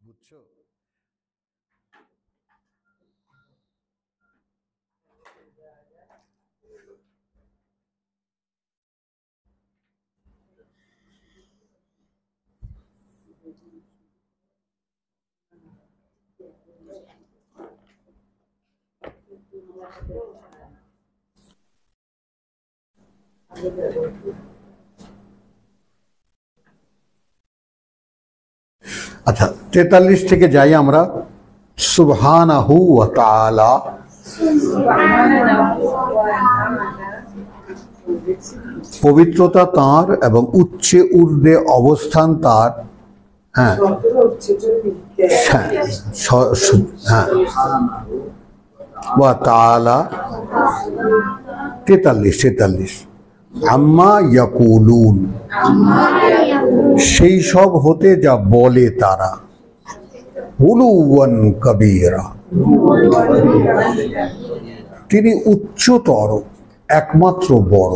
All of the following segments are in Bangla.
বুঝছো? আচ্ছা, 43 থেকে যাই আমরা। সুবহানাহু ওয়া তাআলা, পবিত্রতা তাঁর এবং উচ্চে ঊর্ধ্বে অবস্থান তাঁর। হ্যাঁ হ্যাঁ, ওয়া তাআলা 43 আম্মা ইয়াকুলুন, সেই সব হতে যা বলে তারা, উলুওয়ান কবীরা, তিনি উচ্চতর একমাত্র বড়।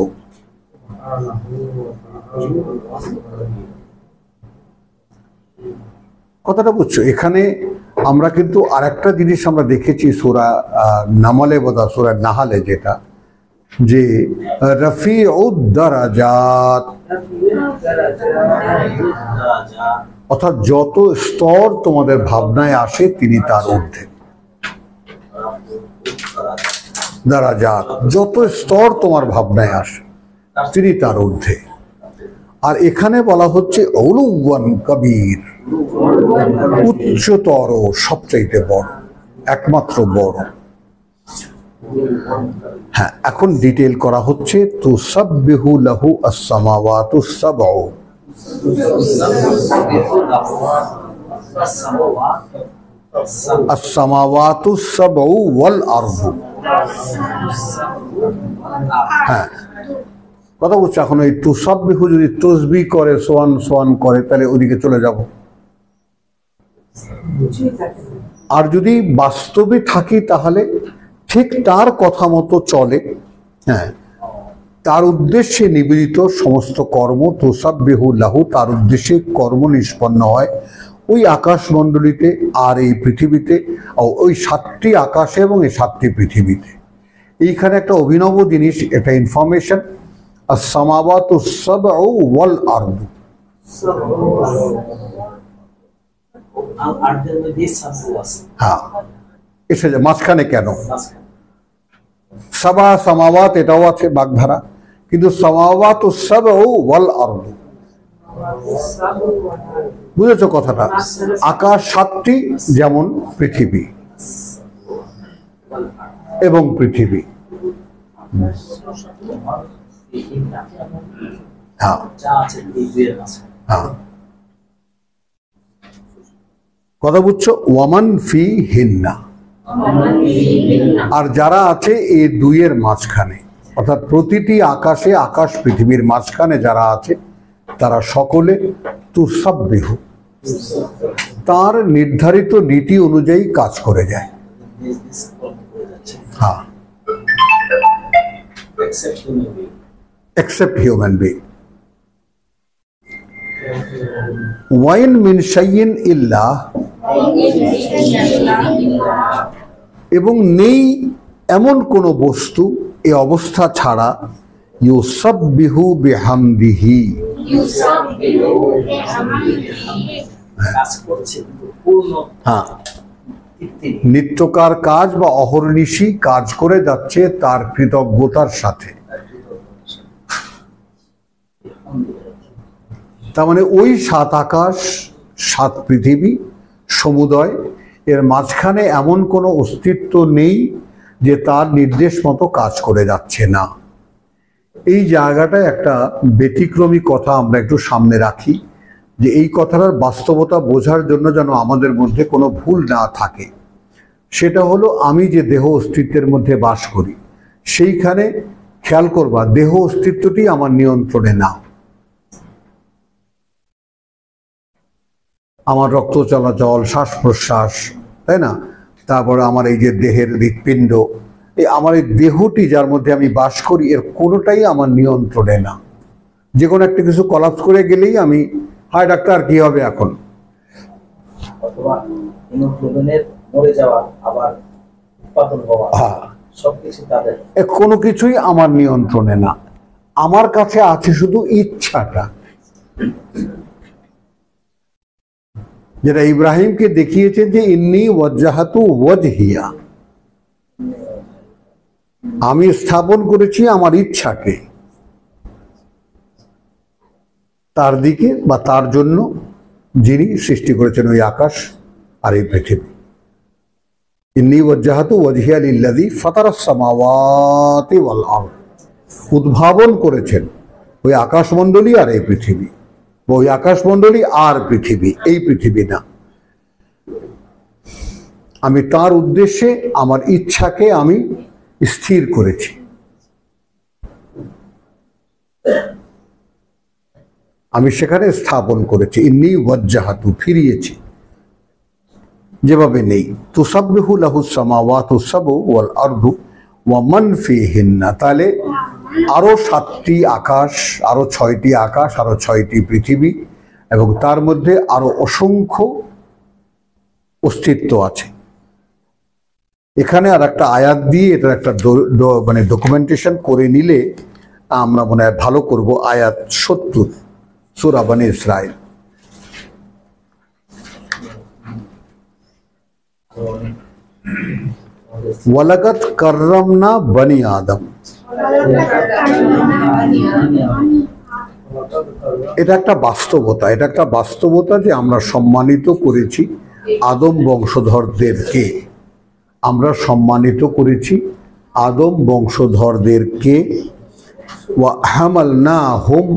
কথাটা বুঝছো? এখানে আমরা কিন্তু আরেকটা জিনিস আমরা দেখেছি সূরা নামলে, বোধহয় সূরা নাহালে, যেটা যে রফিউদ দারাজাত, অর্থাৎ যত স্তর তোমাদের ভাবনায় আসে তিনি তার ঊর্ধ্বে। দারাজাত, যত স্তর তোমার ভাবনায় আসে তিনি তার ঊর্ধ্বে। আর এখানে বলা হচ্ছে উলুওয়ান কবীর, উচ্চতর, সবচাইতে বড়, একমাত্র বড়। হ্যাঁ, এখন ডিটেল করা হচ্ছে। তুসাব্বিহু লাহু আস-সামাওয়াতুস সাবউ, আস-সামাওয়াতুস সাবউ ওয়াল আরদু। হ্যাঁ, কথা বলছে। এখন এই তুসাব্বিহু যদি তসবিহ করে, সোয়ান সোয়ান করে, তাহলে ওদিকে চলে যাব। আর যদি বাস্তবে থাকি তাহলে ঠিক তার কথা মতো চলে। হ্যাঁ, তার উদ্দেশ্যে নিবেদিত সমস্ত কর্ম তুসাব্বিহু লাহু, তার উদ্দেশ্যে কর্ম নিষ্পন্ন হয় ওই আকাশমণ্ডলীতে আর এই পৃথিবীতে, ওই 7টি আকাশে এবং এই 7টি পৃথিবীতে। এইখানে একটা অভিনব জিনিস, এটা ইনফরমেশন। আস-সামাওয়াতুস সাবউ ওয়াল আরদু, হ্যাঁ, এসে মাঝখানে কেন? সাবা সামাওয়াত এটাও আছে বাগধারা, কিন্তু সামাওয়াতুস সাবউ ওয়াল আরদু, বুঝেছো কথাটা? আকাশ 7টি, যেমন পৃথিবী এবং পৃথিবী। হ্যাঁ হ্যাঁ, কথা বুঝছো? ওয়ামান ফি হিন্না, আর যারা আছে এই দুইয়ের মাঝখানে, অর্থাৎ প্রতিটি আকাশে, আকাশ পৃথিবীর মাঝখানে যারা আছে তারা সকলে তুসাব্বিহু, তার নির্ধারিত নীতি অনুযায়ী কাজ করে যায়। হ্যাঁ, except human being. ওয়াইন মিন শাইইন ইল্লা, এবং নেই এমন কোন বস্তু এ অবস্থা ছাড়া, ইউসাব্বিহু বিহামদিহি, হ্যাঁ, নিত্যকার কাজ বা অহর্নিশি কাজ করে যাচ্ছে তার কৃতজ্ঞতার সাথে। তার মানে ওই 7 আকাশ 7 পৃথিবী সমুদয়, এর মাঝখানে এমন কোনো অস্তিত্ব নেই যে তার নির্দেশ মতো কাজ করে যাচ্ছে না। এই জায়গাটায় একটা ব্যতিক্রমী কথা আমরা একটু সামনে রাখি, যে এই কথাটার বাস্তবতা বোঝার জন্য যেন আমাদের মধ্যে কোনো ভুল না থাকে। সেটা হলো, আমি যে দেহ অস্তিত্বের মধ্যে বাস করি, সেইখানে খেয়াল করবা দেহ অস্তিত্বটি আমার নিয়ন্ত্রণে না। আমার রক্ত চলাচল, শ্বাস প্রশ্বাস, তাই না, তারপরে আমার এই যে দেহের হৃৎপিণ্ড, এই আমার এই দেহটি যার মধ্যে আমি বাস করি, এর কোনোটাই আমার নিয়ন্ত্রণে না। যে কোনো একটা কিছু কলাপস করে গেলেই আমি, হায় ডাক্তার কি হবে এখন, অথবা হিমোগ্লোবিনের মরে যাওয়া আবার উৎপাদন হওয়া সবকিছু তাদের, কোনো কিছুই আমার নিয়ন্ত্রণে না। আমার কাছে আছে শুধু ইচ্ছাটা, যেটা ইব্রাহিমকে দেখিয়েছেন যে ইন্নী ওয়াজ্জাহাতু ওয়াজহিয়া, আমি স্থাপন করেছি আমার ইচ্ছাকে তার দিকে বা তার জন্য, যিনি সৃষ্টি করেছেন ওই আকাশ আর এই পৃথিবী। ইন্নী ওয়াজ্জাহাতু ওয়াজহিয়া লিল্লাযী ফাতারাস সামাওয়াতি ওয়াল আরদ, উদ্ভাবন করেছেন ওই আকাশমণ্ডলী আর এই পৃথিবী, ওই আকাশমণ্ডলী আর পৃথিবী, এই পৃথিবী না। আমি তার উদ্দেশ্যে আমার ইচ্ছাকে আমি স্থির করেছি। আমি সেখানে স্থাপন করেছি। ইন্নী ওয়াজ্জাহাতু, ফিরিয়েছি, যেভাবে নেই। তুসাব্বিহু লাহুস সামাওয়াতু সাবউ ওয়াল আরদু ওয়া মান ফীহিন্না, তাহলে আরো 7টি আকাশ, আরো 6টি আকাশ, আরো 6টি পৃথিবী, এবং তার মধ্যে আরো অসংখ্য অস্তিত্ব আছে। এখানে আর একটা আয়াত দিয়ে এটার একটা মানে ডকুমেন্টেশন করে নিলে আমরা মনে হয় ভালো করব। আয়াত 70 সূরা বনী ইসরাইল। ওয়ালাকাদ কাররামনা বনি আদম, এটা একটা বাস্তবতা, এটা একটা বাস্তবতা যে আমরা সম্মানিত করেছি আদম বংশধরদেরকে, আমরা সম্মানিত করেছি আদম বংশধরদেরকে। ওয়া হামালনাহুম,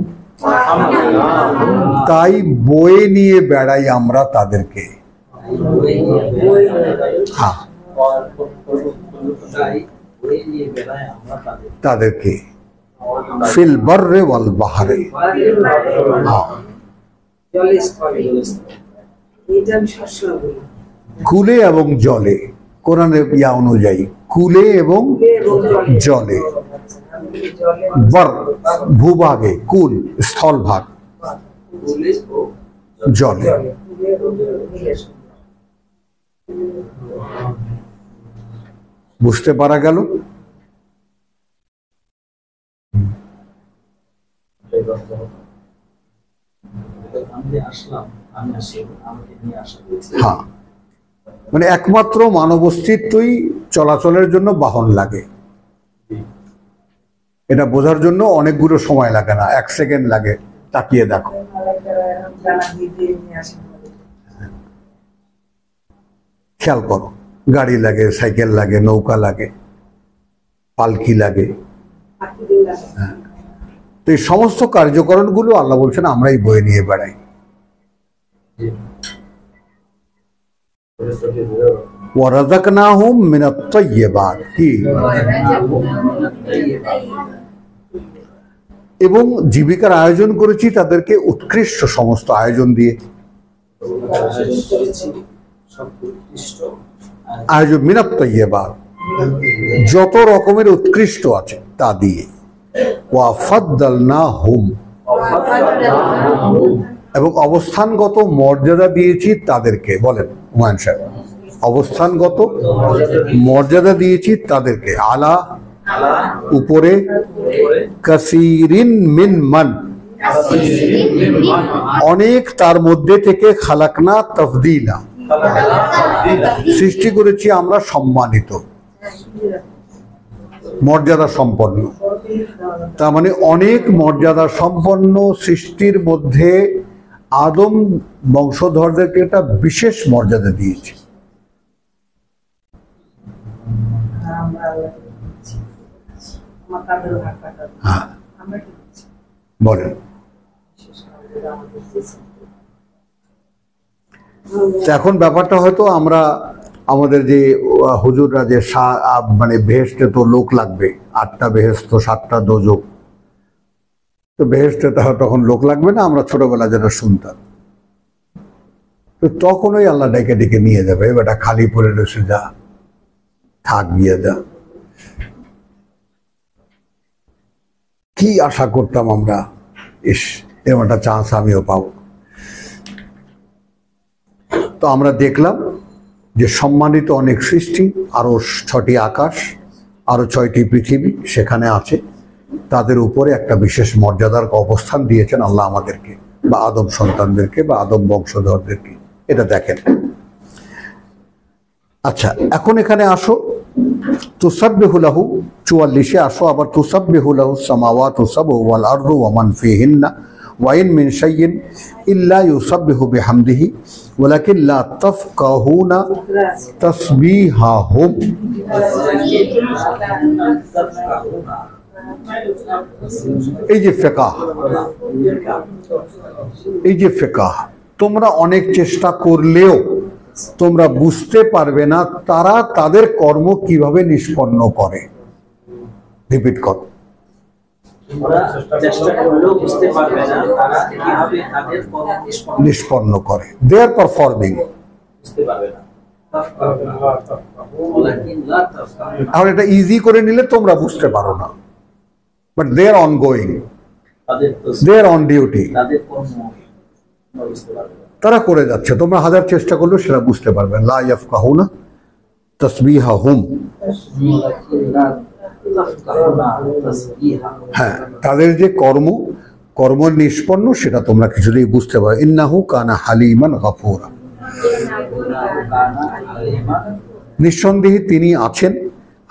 তাই বয়ে নিয়ে বেড়াই আমরা তাদেরকে। হ্যাঁ, তাদেরকে ফিল বাররে ওয়াল বাহরে, কুলে এবং জলে, কোরআনের ইয়া অনুযায়ী কুলে এবং জলে। বর ভূভাগে, কুল স্থলভাগ, জলে। বুঝতে পারা গেল? হ্যাঁ, মানে একমাত্র মানব অস্তিত্বই চলাচলের জন্য বাহন লাগে। এটা বোঝার জন্য অনেকগুলো সময় লাগে না, 1 সেকেন্ড লাগে, তাকিয়ে দেখো। খেয়াল করো, গাড়ি লাগে, সাইকেল লাগে, নৌকা লাগে, পালকি লাগে। তো এই সমস্ত কার্যকরণগুলো আল্লাহ বলছেন আমরাই বয়ে নিয়ে বেড়াই। ওয়ারাযাকনাহুম মিনাত তাইয়্যিবাত, কি এবং জীবিকার আয়োজন করেছি তাদেরকে উৎকৃষ্ট সমস্ত আয়োজন দিয়ে। আয়োজন মিনাত তাইয়্যিবাত, যত রকমের উৎকৃষ্ট আছে তা দিয়ে। ওয়া ফাদ্দালনাহুম, এবং অবস্থানগত মর্যাদা দিয়েছি তাদেরকে। বলেন হুমায়ুন সাহেব, অবস্থানগত মর্যাদা দিয়েছি তাদেরকে। আলা, উপরে, কাসীরিন মিন মান, অনেক তার মধ্যে থেকে, খালাকনা তাফদীলা, সৃষ্টি করেছি আমরা সম্মানিত, মর্যাদা সম্পন্ন। তার মানে অনেক মর্যাদা সম্পন্ন সৃষ্টির মধ্যে আদম বংশধরদেরকে একটা বিশেষ মর্যাদা দিয়েছে। হ্যাঁ, বলেন। এখন ব্যাপারটা হয়তো আমরা আমাদের যে হুজুররা যে মানে বেহেশতে তো লোক লাগবে, 8টা বেহেশত 7টা দোজক, তো বেহেশতে তখন লোক লাগবে না, আমরা ছোটবেলা যেটা শুনতাম। তো তখন ওই আল্লাহ ডেকে ডেকে নিয়ে যাবে, বেটা খালি পড়ে রয়েছে, যা থাক, গিয়ে যা। কি আশা করতাম আমরা, ইস এরকম একটা চান্স আমিও পাবো। তো আমরা দেখলাম যে সম্মানিত অনেক সৃষ্টি, আরো 6টি আকাশ, আরো 6টি পৃথিবী সেখানে আছে। তাদের উপরে একটা বিশেষ মর্যাদার অবস্থান দিয়েছেন আল্লাহ আমাদেরকে, বা আদম সন্তানদেরকে, বা আদম বংশধরদেরকে। এটা দেখেন। আচ্ছা, এখন এখানে আসো, তুসাব্বিহু লাহু 44-এ আসো আবার। তুসাব্বিহু লাহু সামাওয়াতু সাবউ ওয়াল আরদু ওয়া মান ফিহিন্না ওয়া ইন মিন শাইইন ইল্লা ইউসাব্বিহু বিহামদিহি ওয়ালাকিন লা তাফকাহুনা তাসবিহাহুম। এই যে ফিকাহ, এই যে ফিকাহ, তোমরা অনেক চেষ্টা করলেও তোমরা বুঝতে পারবে না তারা তাদের কর্ম কিভাবে নিষ্পন্ন করে। রিপিট করো। নিষ্পন্ন করে। দে আর পারফর্মিং। আর এটা ইজি করে নিলে তোমরা বুঝতে পারো না, but they are ongoing, they are on duty. তারা করে যাচ্ছে, তোমরা হাজার চেষ্টা করলেও সেটা বুঝতে পারবে। লা ইয়াফকাহুনা তাসবিহাহুম। হ্যাঁ, তাদের যে কর্ম নিষ্পন্ন সেটা তোমরা কিছুতেই বুঝতে পারো। ইন্নাহু কানা হালিমান গাফুরা। নিঃসন্দেহে তিনি আছেন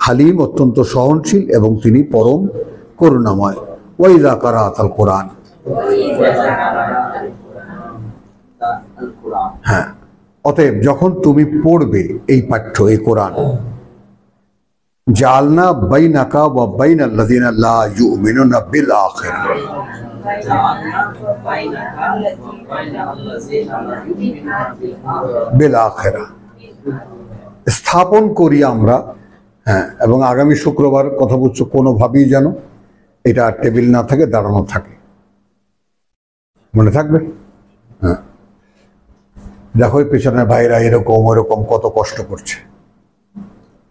হালিম, অত্যন্ত সহনশীল, এবং তিনি পরম করুণাময়। ওয়াইদা কারাআতাল কোরআন। হ্যাঁ, অতএব যখন তুমি পড়বে এই পাঠ্য, এই কোরআন, জালনা বাইনাকা ওয়া বাইনাল্লাযিনা লা ইউমিনুনা বিল আখিরাহ। বিল আখিরাহ স্থাপন করি আমরা। হ্যাঁ, এবং আগামী শুক্রবার কথা বলছো, কোনোভাবেই যেন এটা টেবিল না থাকে, দাঁড়ানো থাকে। মনে থাকবে? হ্যাঁ, দেখো পেছনের ভাইরা এরকম ওরকম কত কষ্ট করছে,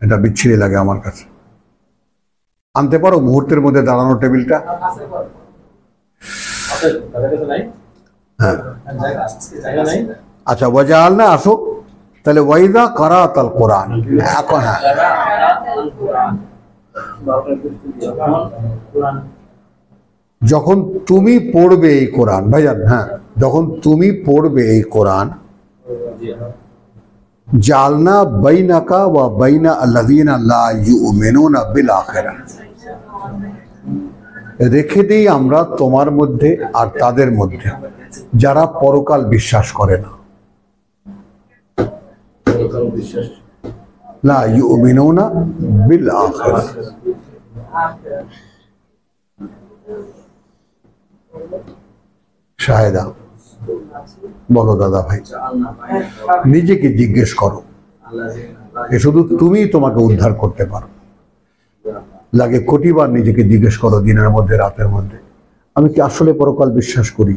এটা বিচ্ছিরি লাগে আমার কাছে। আনতে পারো মুহূর্তের মধ্যে দাঁড়ানো টেবিলটা? হ্যাঁ, আচ্ছা, ওয়াজাআলনা আসো তাহলে। ওয়াইদা কারাআতাল কোরআন। এখন হ্যাঁ, যখন তুমি পড়বে এই কোরআন, ভাইজান, হ্যাঁ, যখন তুমি পড়বে এই কোরআন, জালনা বাইনাকা ওয়া বাইনা আল্লাযিনা লা ইউমিনুনা বিল আখিরাহ। রেখে দিই আমরা তোমার মধ্যে আর তাদের মধ্যে যারা পরকাল বিশ্বাস করে না। লা ইউমিনুনা বিল আখিরাহ। শাহেদা বলো দাদা ভাই, নিজেকে জিজ্ঞেস করো, এ শুধু তুমি তোমাকে উদ্ধার করতে পারো। লাগে কোটিবার নিজেকে জিজ্ঞেস করো দিনের মধ্যে, রাতের মধ্যে, আমি কি আসলে পরকাল বিশ্বাস করি?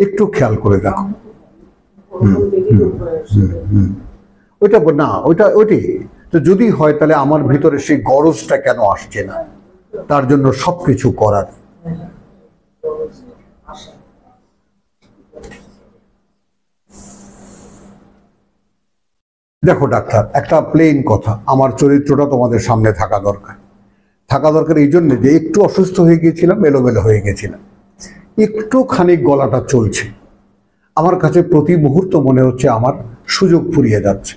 একটু খেয়াল করে দেখো। ওইটা না, ওইটাই তো যদি হয় তাহলে আমার ভিতরে সেই গরজটা কেন আসছে না, তার জন্য সবকিছু করার। দেখো ডাক্তার, একটা প্লেন কথা, আমার চরিত্রটা তোমাদের সামনে থাকা দরকার। এই জন্য যে একটু অসুস্থ হয়ে গিয়েছিলাম, এলোমেলো হয়ে গেছিলাম, একটু খানিক গলাটা চলছে। আমার কাছে প্রতি মুহূর্ত মনে হচ্ছে আমার সুযোগ ফুরিয়ে যাচ্ছে,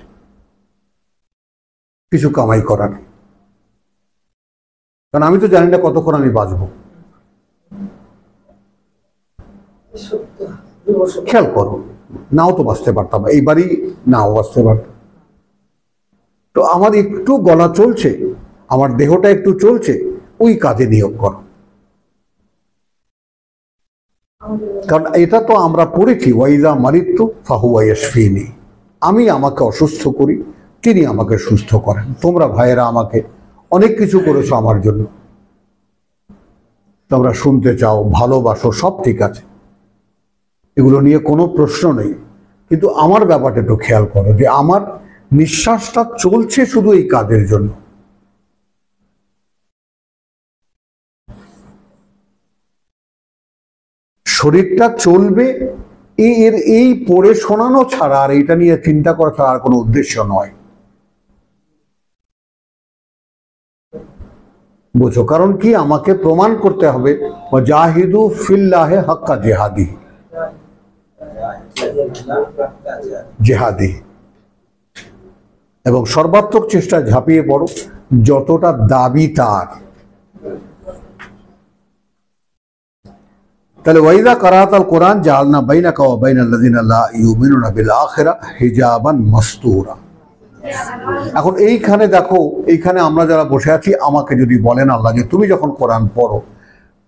কিছু কামাই করার। কারণ আমি তো জানি না কতক্ষণ আমি বাঁচবো। খেয়াল করো, নাও তো বাঁচতে পারতাম, এইবারই নাও বাঁচতে পারতাম। তো আমার একটু গলা চলছে, আমার দেহটা একটু চলছে, ওই কাজে নিয়োগ করো। কারণ এটা তো আমরা পড়েছি, ওয়াইদা মারিতু ফাহুয়া ইয়াশফিনি। আমি আমাকে অসুস্থ করি, তিনি আমাকে সুস্থ করেন। তোমরা ভাইয়েরা আমাকে অনেক কিছু করেছো আমার জন্য, তোমরা শুনতে চাও, ভালোবাসো, সব ঠিক আছে, এগুলো নিয়ে কোনো প্রশ্ন নেই। কিন্তু আমার ব্যাপারটা একটু খেয়াল করো যে আমার নিঃশ্বাসটা চলছে শুধু এই কাজের জন্য। শরীরটা চলবে এর এই পড়ে শোনানো ছাড়া আর এটা নিয়ে চিন্তা করা ছাড়া আর কোনো উদ্দেশ্য নয়। বুঝো, কারণ কি আমাকে প্রমাণ করতে হবে জাহিদু ফিল্লাহে হাক্কা জিহাদি, জেহাদি, এবং সর্বাত্মক চেষ্টা ঝাঁপিয়ে পড়ো যতটা দাবি তার। তাহলে ওয়াইদা কারাতাল কোরআন জাআলনা বাইনাকা ওয়া বাইনাল্লাযিনা লা ইউমিনুনা বিল আখিরা হিজাবান মাসতুরা। এখন এইখানে দেখো, এইখানে আমরা যারা বসে আছি, আমাকে যদি বলেন আল্লাহ যে তুমি যখন কোরআন পড়ো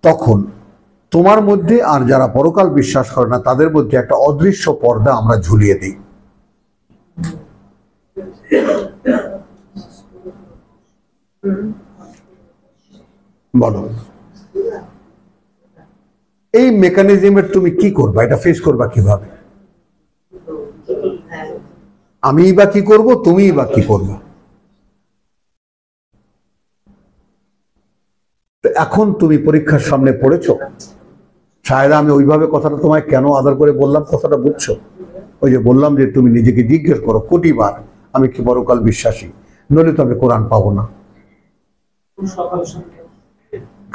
তখন তোমার মধ্যে আর যারা পরকাল বিশ্বাস করে না তাদের মধ্যে একটা অদৃশ্য পর্দা আমরা ঝুলিয়ে দিই। বলো, এই মেকানিজমের তুমি কি করবা? এটা ফেস করবা কিভাবে? আমিই বা কি করব, তুমিই বা কি করবা? এখন তুমি পরীক্ষার সামনে পড়েছো, শায়দ আমি ওইভাবে কথাটা তোমায় কেন আদর করে বললাম, কথাটা বুঝছো? ওই যে বললাম যে তুমি নিজেকে জিজ্ঞেস করো কোটিবার আমি কি পরকাল বিশ্বাসী, নইলে তো আমি কোরআন পাবো না।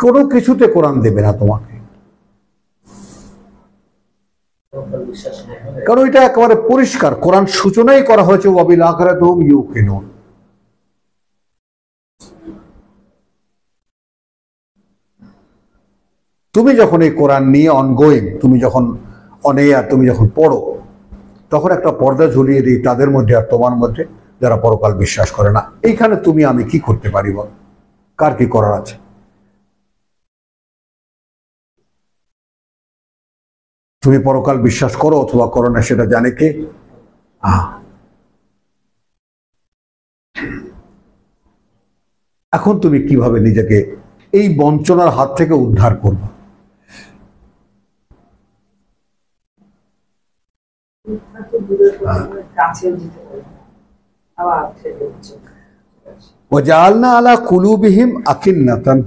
কোনো কিছুতে কোরআন দেবে না তোমাকে, কারণ এটা একেবারে পরিষ্কার। কোরআন সূচনাই করা হয়েছে ওয়াবিল আখিরাতি হুম ইউকিনুন। তুমি যখন এই কোরআন নিয়ে অনগোয়িং, তুমি যখন অনেয়ার, তুমি যখন পড়ো, তখন একটা পর্দা ঝুলিয়ে দিই তাদের মধ্যে আর তোমার মধ্যে যারা পরকাল বিশ্বাস করে না। এইখানে তুমি আমি কি করতে পারি বল? কার কি করার আছে? তুমি পরকাল বিশ্বাস করো অথবা করো না সেটা জানে কে? এখন তুমি কিভাবে নিজেকে এই বঞ্চনার হাত থেকে উদ্ধার করবে? ওয়াজআলনা আলা কুলুবিহিম আকিন্নাতান।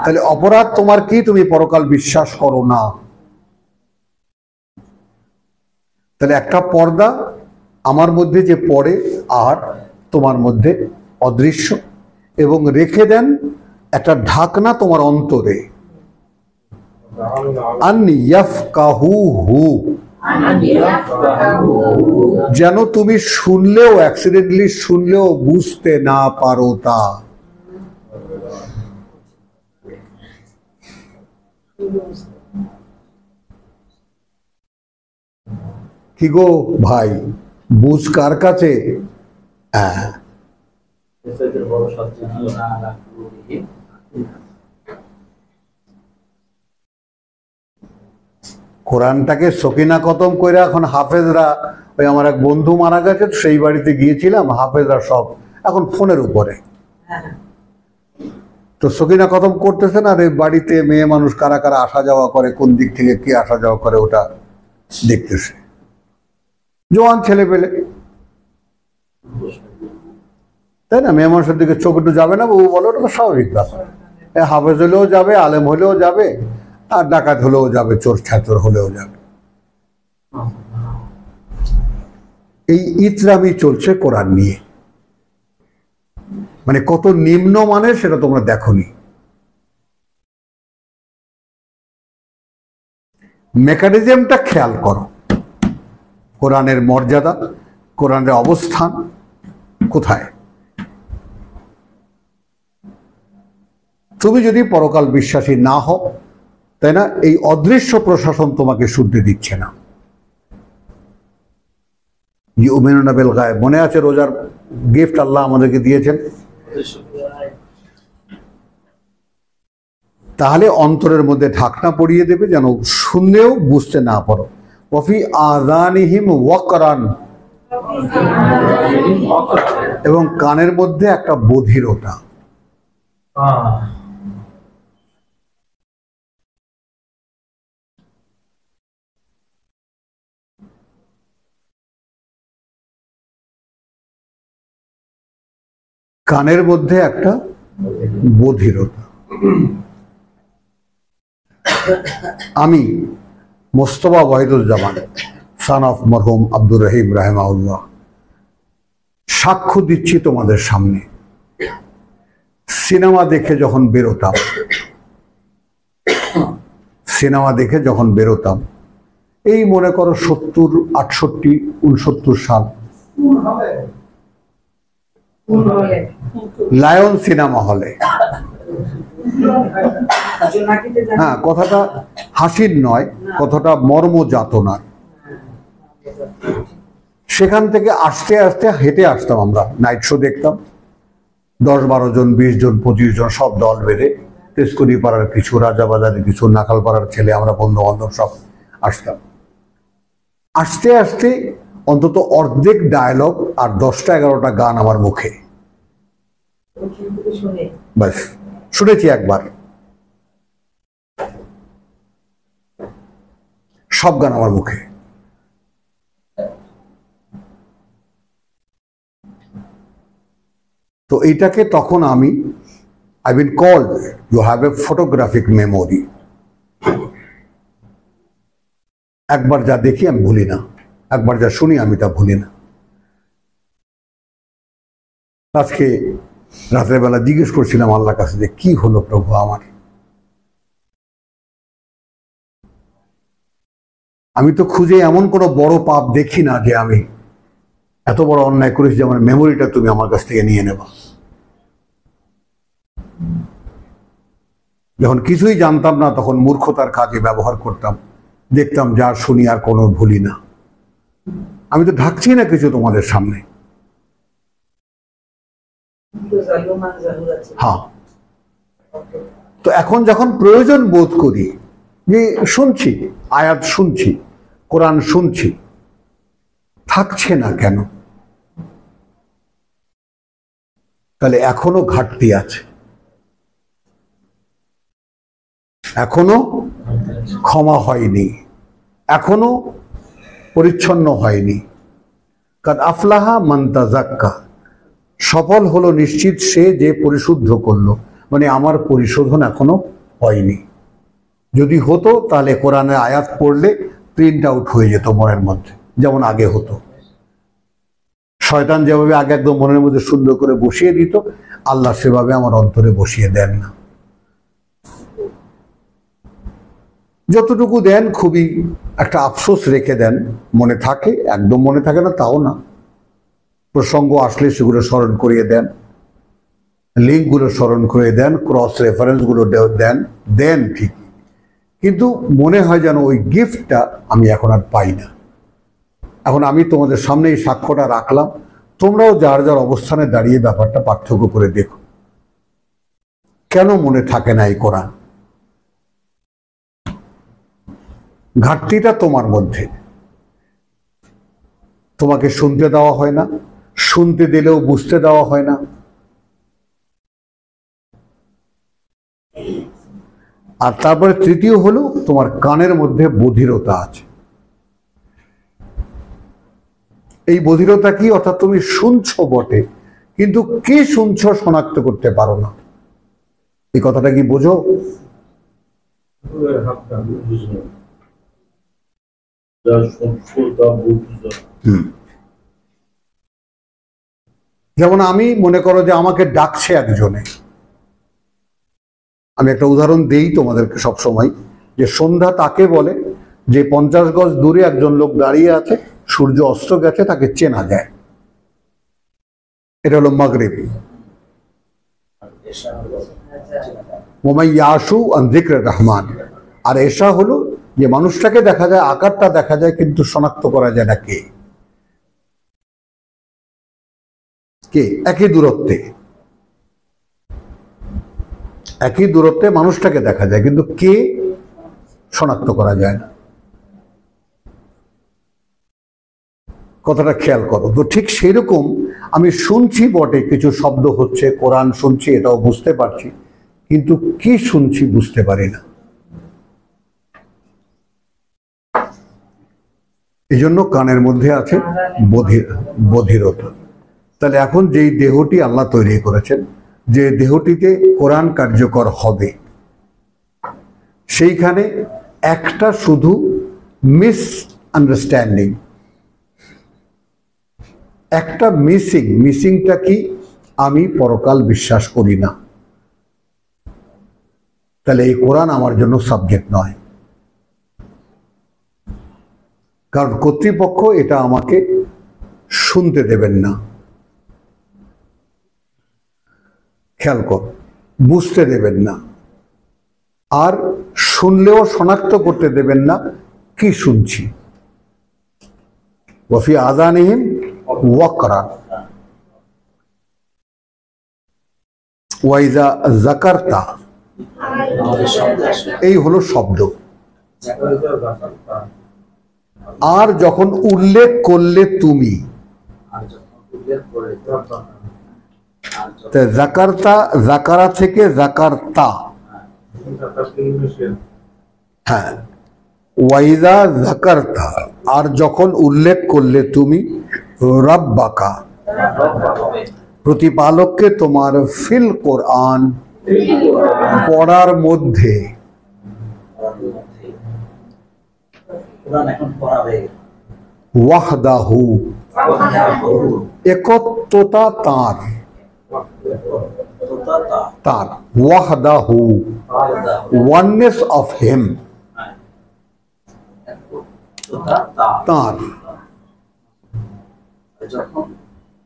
তাহলে অপরাধ তোমার কি? তুমি পরকাল বিশ্বাস করো না। তাহলে একটা পর্দা আমার মধ্যে যে পড়ে আর তোমার মধ্যে অদৃশ্য, এবং রেখে দেন একটা ঢাকনা তোমার অন্তরে, আন ইয়াফকাহুহু, যেন তুমি শুনলেও, অ্যাক্সিডেন্টলি শুনলেও বুঝতে না পারো তা। কি গো ভাই, বুঝ কার কাছে? কোরআনটাকে সকিনা খতম করে এখন হাফেজরা, ওই আমার এক বন্ধু মারা গেছে, সেই বাড়িতে গিয়েছিলাম, হাফেজরা সব এখন ফোনের উপরে। তো সকিনা খতম করতেছে না, রে বাড়িতে মেয়ে মানুষ কারা কারা আসা যাওয়া করে, কোন দিক থেকে কি আসা যাওয়া করে ওটা দেখতেছে। জোয়ান ছেলে পেলে, তাই না? মেয়ে মানুষের দিকে চোখ একটু যাবে না বাবু? বলো, ওটা তো স্বাভাবিক ব্যাপার। হাফেজ হলেও যাবে, আলেম হলেও যাবে, আর ডাকাত হলেও যাবে, চোর ছাত্র হলেও যাবে। এই ইতরামি চলছে কোরআন নিয়ে, মানে কত নিম্ন মানের সেটা তোমরা দেখোনি। মেকানিজমটা খেয়াল করো, কোরআনের মর্যাদা, কোরআনের অবস্থান কোথায়। তুমি যদি পরকাল বিশ্বাসী না হও, তাই না, এই অদৃশ্য প্রশাসন তোমাকে শুদ্ধি দিচ্ছে না। ইউমিনুনা বিল গায়ব, মনে আছে রোজার গিফট আল্লাহ আমাদেরকে দিয়েছেন? তাহলে অন্তরের মধ্যে ঢাকনা পড়িয়ে দেবে যেন শুনলেও বুঝতে না পারো। ওয়াফি আযানিহিম ওয়াকরান, এবং কানের মধ্যে একটা বধিরতা। কানের মধ্যে একটা বধিরতা। আমি মোস্তফা ওয়াহিদুজ্জামান সান অফ মরহুম আব্দুর রহিম রাহিমাহুল্লাহ সাক্ষ্য দিচ্ছি তোমাদের সামনে, সিনেমা দেখে যখন বেরোতাম এই মনে করো 70, 68, 69 সাল, লায়ন সিনেমা হলে, হ্যাঁ কথাটা হাসির নয়, কথাটা মর্মযাতনার। সেখান থেকে আস্তে আস্তে হেঁটে আসতাম, আমরা নাইট শো দেখতাম, 10-12 জন, 20 জন, 25 জন সব দল বেঁধে, তেজকুড়ি পাড়ার কিছু, রাজাবাজারের কিছু, নাকাল পাড়ার ছেলে, আমরা বন্ধু বান্ধব সব আসতাম। আস্তে আস্তে অন্তত অর্ধেক ডায়লগ আর 10টা-11টা গান আমার মুখে, ব্যাস শুনেছি একবার, সব গান আমার মুখে। তো এইটাকে তখন আমি I been called you have a photographic memory. একবার যা দেখি আমি ভুলি না, একবার যা শুনি আমি তা ভুলি না। আজকে রাতের বেলা জিজ্ঞেস করছিলাম আল্লাহর কাছে যে কি হলো প্রভু আমার, আমি তো খুঁজে এমন কোনো বড় পাপ দেখি না যে আমি এত বড় অন্যায় করেছি যে আমার মেমোরিটা তুমি আমার কাছ থেকে নিয়ে নেবা। যখন কিছুই জানতাম না তখন মূর্খতার কাজে ব্যবহার করতাম, দেখতাম যা শুনি আর কোনো ভুলি না। আমি তো ঢাকছি না কিছু তোমাদের সামনে। হ্যাঁ, তো এখন যখন প্রয়োজন বোধ করি যে শুনছি, আয়াত শুনছি, কোরআন শুনছি, থাকছে না কেন? তাহলে এখনো ঘাটতি আছে, এখনো ক্ষমা হয়নি, এখনো পরিচ্ছন্ন হয়নি। কাদ আফলাহা মান তাযাক্কা, সফল হলো নিশ্চিত সে যে পরিশুদ্ধ করলো, মানে আমার পরিশোধন এখনো হয়নি। যদি হতো তাহলে কোরআনের আয়াত পড়লে প্রিন্ট আউট হয়ে যেত মনের মধ্যে, যেমন আগে হতো। শয়তান যেভাবে আগে একদম মনের মধ্যে সুন্দর করে বসিয়ে দিত, আল্লাহ সেভাবে আমার অন্তরে বসিয়ে দেন না। যতটুকু দেন খুবই একটা আফসোস রেখে দেন, মনে থাকে, একদম মনে থাকে না তাও না, প্রসঙ্গ আসলে সেগুলো স্মরণ করিয়ে দেন, লিঙ্কগুলো স্মরণ করিয়ে দেন, ক্রস রেফারেন্সগুলো দেন ঠিকই, কিন্তু মনে হয় যেন ওই গিফটটা আমি এখন আর পাই না। এখন আমি তোমাদের সামনে এই সাক্ষ্যটা রাখলাম, তোমরাও যার যার অবস্থানে দাঁড়িয়ে ব্যাপারটা পার্থক্য করে দেখো, কেন মনে থাকে না এই কোরআন? ঘাটতিটা তোমার মধ্যে, তোমাকে শুনতে দেওয়া হয় না, শুনতে দিলেও বুঝতে দেওয়া হয় না। আর তারপরে তৃতীয় হলো তোমার কানের মধ্যে বধিরতা আছে। এই বধিরতা কি? অর্থাৎ তুমি শুনছো বটে কিন্তু কে শুনছো শনাক্ত করতে পারো না। এই কথাটা কি বোঝো? যেমন আমি মনে করো যে আমাকে ডাকছে একজনে, আমি একটা উদাহরণ দেই তোমাদেরকে সব সময়, যে সন্ধ্যা তাকে বলে যে 50 গজ দূরে একজন লোক দাঁড়িয়ে আছে, সূর্য অস্ত গেছে, তাকে চেনা যায়, এটা হলো মাগরিব। ওমাইয়াশু আন যিকরির রহমান। আর এশা হলো যে মানুষটাকে দেখা যায়, আকারটা দেখা যায় কিন্তু শনাক্ত করা যায় না কে কে। একই দূরত্বে মানুষটাকে দেখা যায় কিন্তু কে শনাক্ত করা যায় না। কথাটা খেয়াল করো। তো ঠিক সেই রকম আমি শুনছি বটে, কিছু শব্দ হচ্ছে, কোরআন শুনছি, এটাও বুঝতে পারছি, কিন্তু কি শুনছি বুঝতে পারি না। এই জন্য কানের মধ্যে আছে বধিরতা। তাহলে এখন যেই দেহটি আল্লাহ তৈরি করেছেন, যে দেহটিতে কোরআন কার্যকর হবে, সেইখানে একটা শুধু মিসআন্ডারস্ট্যান্ডিং, একটা মিসিংটা কি? আমি পরকাল বিশ্বাস করি না। তাহলে এই কোরআন আমার জন্য সাবজেক্ট নয়, কারণ কর্তৃপক্ষ এটা আমাকে শুনতে দেবেন না। খেয়াল কর, বুঝতে দেবেন না, আর শুনলেও শনাক্ত করতে দেবেন না কি শুনছি। ওয়াফি আযানিহিম ওয়াকরান ওয়াইজা যাকারতা, এই হলো শব্দ। আর যখন উল্লেখ করলে তুমি, জাকারতা, জাকারা থেকে জাকারতা, হ্যাঁ, ওয়াইদা জাকারতা, আর যখন উল্লেখ করলে তুমি রাব্বাকা, প্রতিপালককে তোমার, ফিল কোরআন, পড়ার মধ্যে, ওয়াহদাহু, একত্বতা তার, তার, ওয়াহদাহু, ওয়াননেস অফ হিম, তার,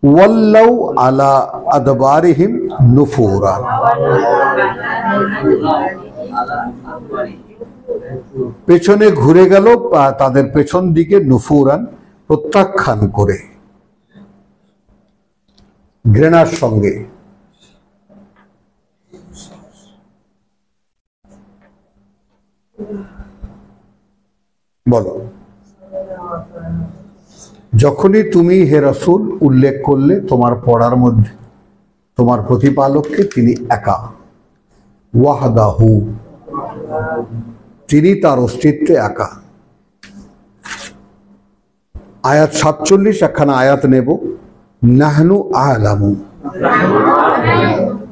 ওয়াল্লাউ আলা আদবারিহিম নুফুরা, পেছনে ঘুরে গেল তাদের পেছন দিকে, নুফুরান, প্রত্যাখ্যান করে, ঘৃণার সঙ্গে। বলো, যখনই তুমি হে রাসূল উল্লেখ করলে তোমার পড়ার মধ্যে তোমার প্রতিপালককে, তিনি একা, ওয়াহদাহু, তিনি তার অস্তিত্বে একা। আয়াত 47, একখানা আয়াত নেব। নাহনু আ'লামু,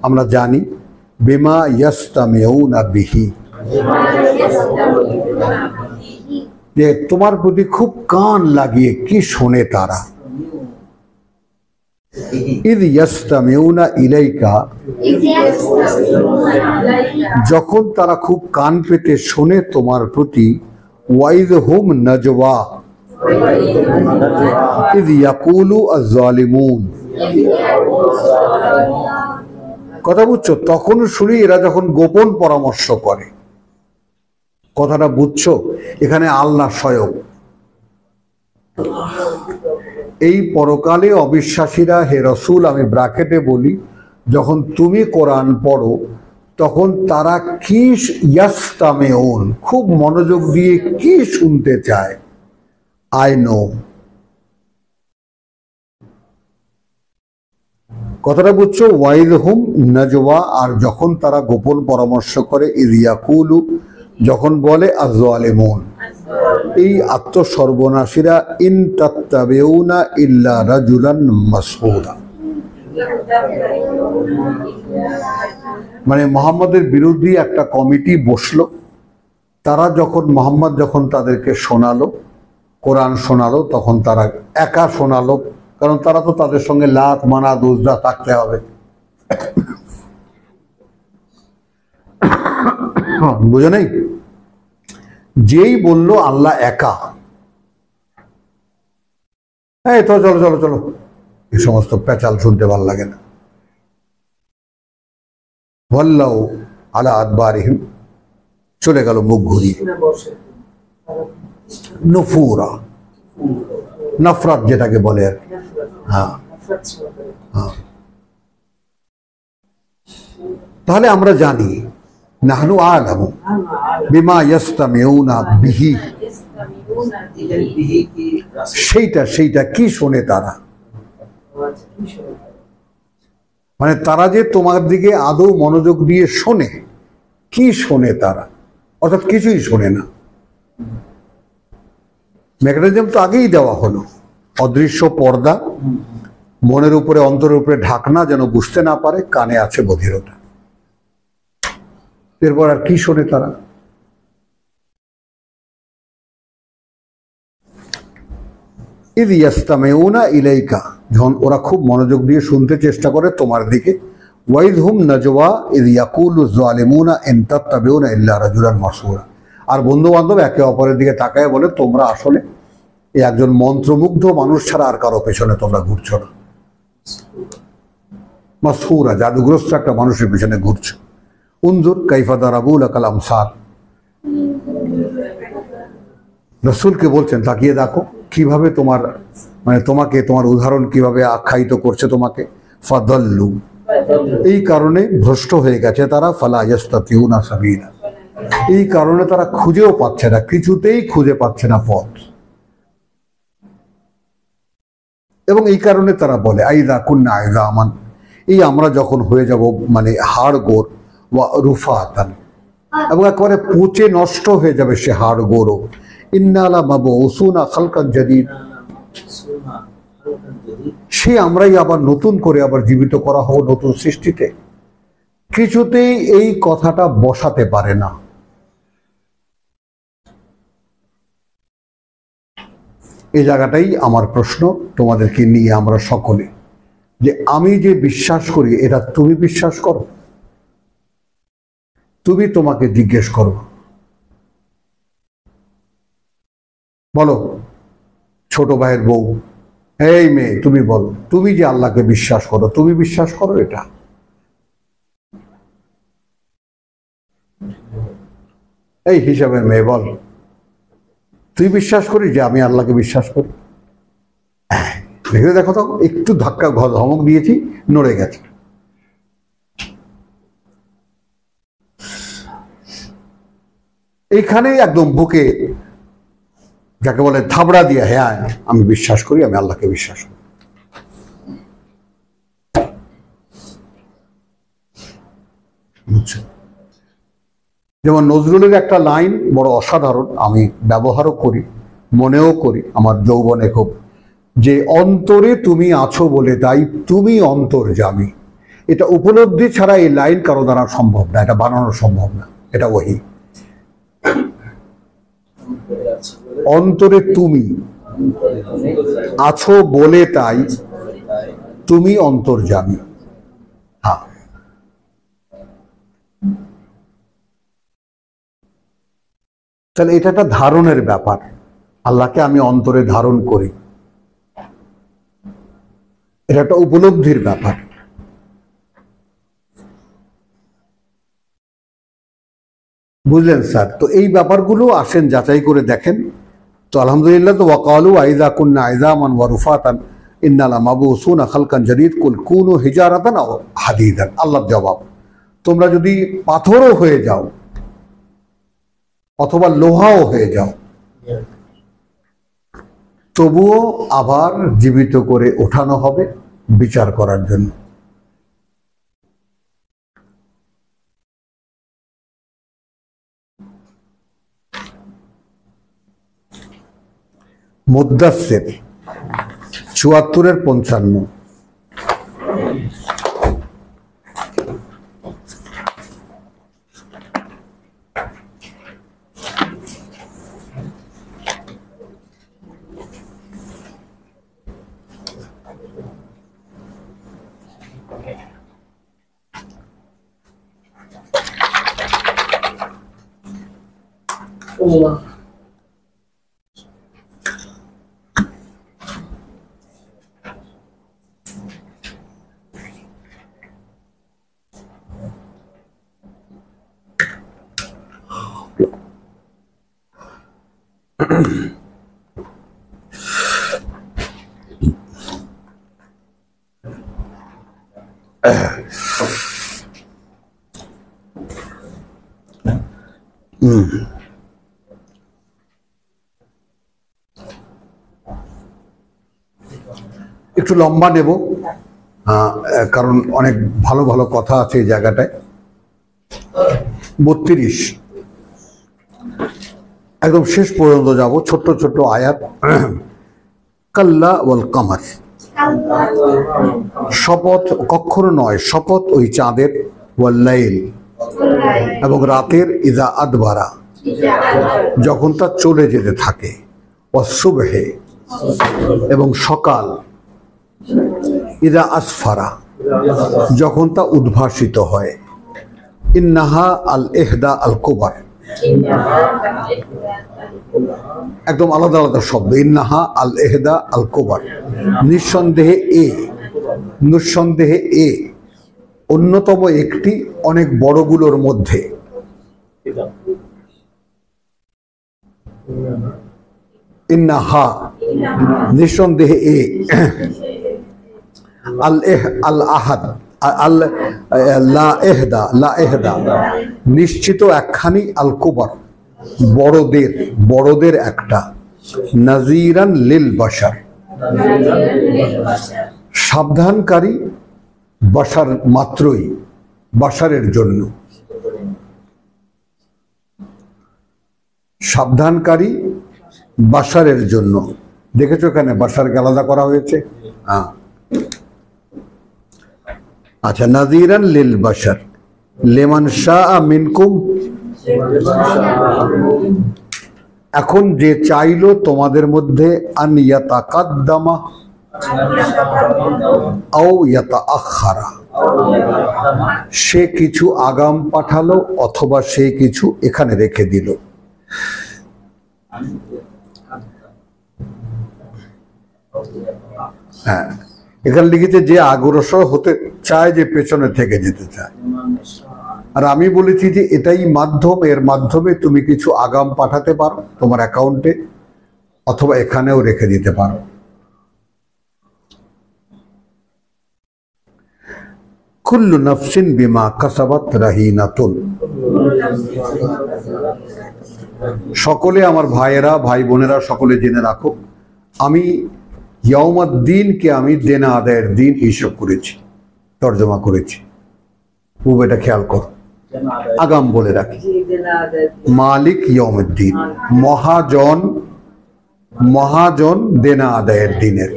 আমরা জানি, বিমা ইয়াস্তামিউনা বিহি, যে তোমার প্রতি খুব কান লাগিয়ে কি শোনে তারা। ইদ ইয়াস্তামিউনা ইলাইকা, যখন তারা খুব কান পেতে শোনে তোমার প্রতি। ওয়াইদ হুম নাজওয়া, ইদ ইয়াকুলু আয-যালিমুন, কথা বুঝছো? তখন শুনি এরা যখন গোপন পরামর্শ করে। কথাটা বুঝছো? এখানে আল্লাহ স্বয়ং। এই পরকালে অবিশ্বাসীরা, হে রাসূল, আমি ব্র্যাকেটে বলি, যখন তুমি কোরআন পড়ো তখন তারা কি ইয়াস্তামিউন, খুব মনোযোগ দিয়ে কি শুনতে চায়। আই নো, কথাটা বুঝছো? ওয়াইদ হুম নাজওয়া, আর যখন তারা গোপন পরামর্শ করে। ইদ ইয়াকুলু, যখন বলে আয-যালিমুন, এই আত্মসর্বনাশীরা, ইন তাত্তাবিউনা ইল্লা রাজুলান মাসহুরা, মানে মোহাম্মদের বিরোধী একটা কমিটি বসলো। তারা যখন মোহাম্মদ যখন তাদেরকে শোনালো, কোরআন শোনালো, তখন তারা একা শোনালো, কারণ তারা তো তাদের সঙ্গে লাত, মানাত, উজ্জা থাকতে হবে। বুঝে নেই? যেই বলল আল্লাহ একা, এই তো চলো চলো চলো, এই সমস্ত পেঁচাল শুনতে ভালো লাগে না। ওয়াল্লাউ আলা আদবারিহিম, চলে গেল মুখ ঘুরিয়ে। নুফুরা, নফরত যেটাকে বলে আর কি। হ্যাঁ হ্যাঁ, তাহলে আমরা জানি নাহনু আ'লামু বিমা ইয়াস্তামিউনা বিহি, সেইটা কি শোনে তারা, মানে তারা যে তোমার দিকে আদৌ মনোযোগ দিয়ে শোনে, কি শোনে তারা, অর্থাৎ কিছুই শোনে না। মেকানিজম তো আগেই দেওয়া হলো, অদৃশ্য পর্দা, মনের উপরে, অন্তরের উপরে ঢাকনা, যেন বুঝতে না পারে, কানে আছে বধিরতা। এরপর আর কি শোনে তারা? ইদ ইয়াস্তামিউনা ইলাইকা, যখন ওরা খুব মনোযোগ দিয়ে শুনতে চেষ্টা করে তোমার দিকে, ওয়াইদ হুম নাজওয়া ইদ ইয়াকুলু যালিমুনা ইন তাত্তাবিউনা ইল্লা রাজুলান মাসুরা, আর বন্ধু বান্ধব একে অপরের দিকে তাকায় বলে তোমরা আসলে এই একজন মন্ত্রমুগ্ধ মানুষ ছাড়া আর কারো পেছনে তোমরা ঘুরছো না। মাসহুরা, জাদুগ্রস্ত একটা মানুষের পেছনে ঘুরছো। উনজুর কাইফা দারাবু লাকাল আমসাল, রাসূলকে বলছেন তাকিয়ে দেখো কিভাবে তোমার তোমাকে তোমার উদাহরণ কিভাবে আখ্যায়িত করছে তোমাকে। ফাদাল্লু, এই কারণে ভ্রষ্ট হয়ে গেছে তারা। ফালা ইয়াস্তাতিউনা সাবিলা, এই কারণে তারা খুঁজেও পাচ্ছে না, কিছুতেই খুঁজে পাচ্ছে না পথ। এবং এই কারণে তারা বলে আইদা কুন্না আইজামান, এই আমরা যখন হয়ে যাব হাড় গোড়, ওয়া রুফাতান, এবং একেবারে পচে নষ্ট হয়ে যাবে সে হাড় গোড়ও। ইন্না লামাবউসুনা খালকান জাদীদ, সে আমরাই আবার নতুন করে আবার জীবিত করা হবো নতুন সৃষ্টিতে। কিছুতেই এই কথাটা বসাতে পারে না। এই জায়গাটাই আমার প্রশ্ন তোমাদেরকে নিয়ে, আমরা সকলে, যে আমি যে বিশ্বাস করি এটা তুমি বিশ্বাস করো? তুমি তোমাকে জিজ্ঞেস করো, বলো ছোট ভাইয়ের বউ, এই মেয়ে তুমি বলো, তুমি যে আল্লাহকে বিশ্বাস করো, তুমি বিশ্বাস করো এটা? এই হিসাবের মেয়ে বল, তুই বিশ্বাস করিস যে আমি আল্লাহকে বিশ্বাস করি? দেখো তো, একটু ধাক্কা ধমক দিয়েছি, নড়ে গেছে। এইখানেই একদম বুকে যাকে বলে থাবড়া দিয়ে, হ্যাঁ আমি বিশ্বাস করি, আমি আল্লাহকে বিশ্বাস করি। যেমন নজরুলের একটা লাইন বড় অসাধারণ, আমি ব্যবহারও করি, মনেও করি আমার যৌবনে খুব, যে অন্তরে তুমি আছো বলে তাই তুমি অন্তর্যামী। এটা উপলব্ধি ছাড়া এই লাইন কারো দ্বারা সম্ভব না, এটা বানানো সম্ভব না, এটা ওহী। অন্তরে তুমি আছো বলে তাই তুমি অন্তর্যামী। হ্যাঁ, তাহলে এটা একটা ধারণের ব্যাপার। আল্লাহকে আমি অন্তরে ধারণ করি, এটা একটা উপলব্ধির ব্যাপার। বুঝলেন স্যার? তো এই ব্যাপারগুলো আসেন যাচাই করে দেখেন। তো আলহামদুলিল্লাহ, তো ওয়াকালু আইযা কুন্না আইযামান ওয়া রুফাতান ইন্না লামাবউসুনা খালকান জাদীদ কুল কুনু হিজারাতান আও হাদীদান। আল্লাহর জবাব, তোমরা যদি পাথরও হয়ে যাও অথবা লোহাও হয়ে যাও, তবুও আবার জীবিত করে ওঠানো হবে বিচার করার জন্য। মুদ্দাসসির ৭৪-৫৫। একটু লম্বা নেব, কারণ অনেক ভালো ভালো কথা আছে এই জায়গাটায়। ৩২ একদম শেষ পর্যন্ত যাব, ছোট্ট ছোট্ট আয়াত। কাল্লা ওয়াল কামার, শপথ কখনো নয়, শপথ ওই চাঁদের, ওয়াল লাইল এবং রাতের, ইজা আদবারা যখন তা চলে যেতে থাকে, ওয়াসসুবহে এবং সকাল ইদা আসফারা যখন তা উদ্ভাসিত হয়। ইন্নাহা আল এহদা আল কুবার, একদম আলাদা আলাদা শব্দ। ইন্নাহা আল এহদা আল কুবার, নিঃসন্দেহে এ অন্যতম একটি অনেক বড়গুলোর মধ্যে। ইন্নাহা নিঃসন্দেহে এ আল আহাদ লা এহদা নিশ্চিত একখানি, আল কুবার বড়দের একটা, নাজিরান লিল বাশার সাবধানকারী বাশার মাত্রই, বাশারের জন্য সাবধানকারী, বাশারের জন্য। দেখেছো এখানে বাশারকে আলাদা করা হয়েছে। আচ্ছা, নাজিরান লিল বাশার লিমান শাআ মিনকুম, এখন যে চাইলো তোমাদের মধ্যে আন ইয়াতাকাদ্দামা আও ইয়াতাআখারা, সে কিছু আগাম পাঠালো অথবা সে কিছু এখানে রেখে দিল। হ্যাঁ, এখানে লিখেছে যে অগ্রসর হতে চায়, যে পেছনে থেকে যেতে চায়। আর আমি বলেছি যে এটাই মাধ্যম, এর মাধ্যমে তুমি কিছু আগাম পাঠাতে পারো তোমার অ্যাকাউন্টে, অথবা এখানেও রেখে দিতে পারো। কুল্লু নাফসিন বিমা কাসাবাত রাহিনাতুন, সকলে আমার ভাইয়েরা, ভাই বোনেরা, সকলে জেনে রাখো, আমি ইয়াউমাদ্দিনকে আমি দেনা আদায়ের দিন হিসাব করেছি, তর্জমা করেছি। খুব এটা খেয়াল কর, আগাম বলে রাখি। মালিক ইয়াউমুদ্দিন, মহাজন দেনা আদায়ের দিনের।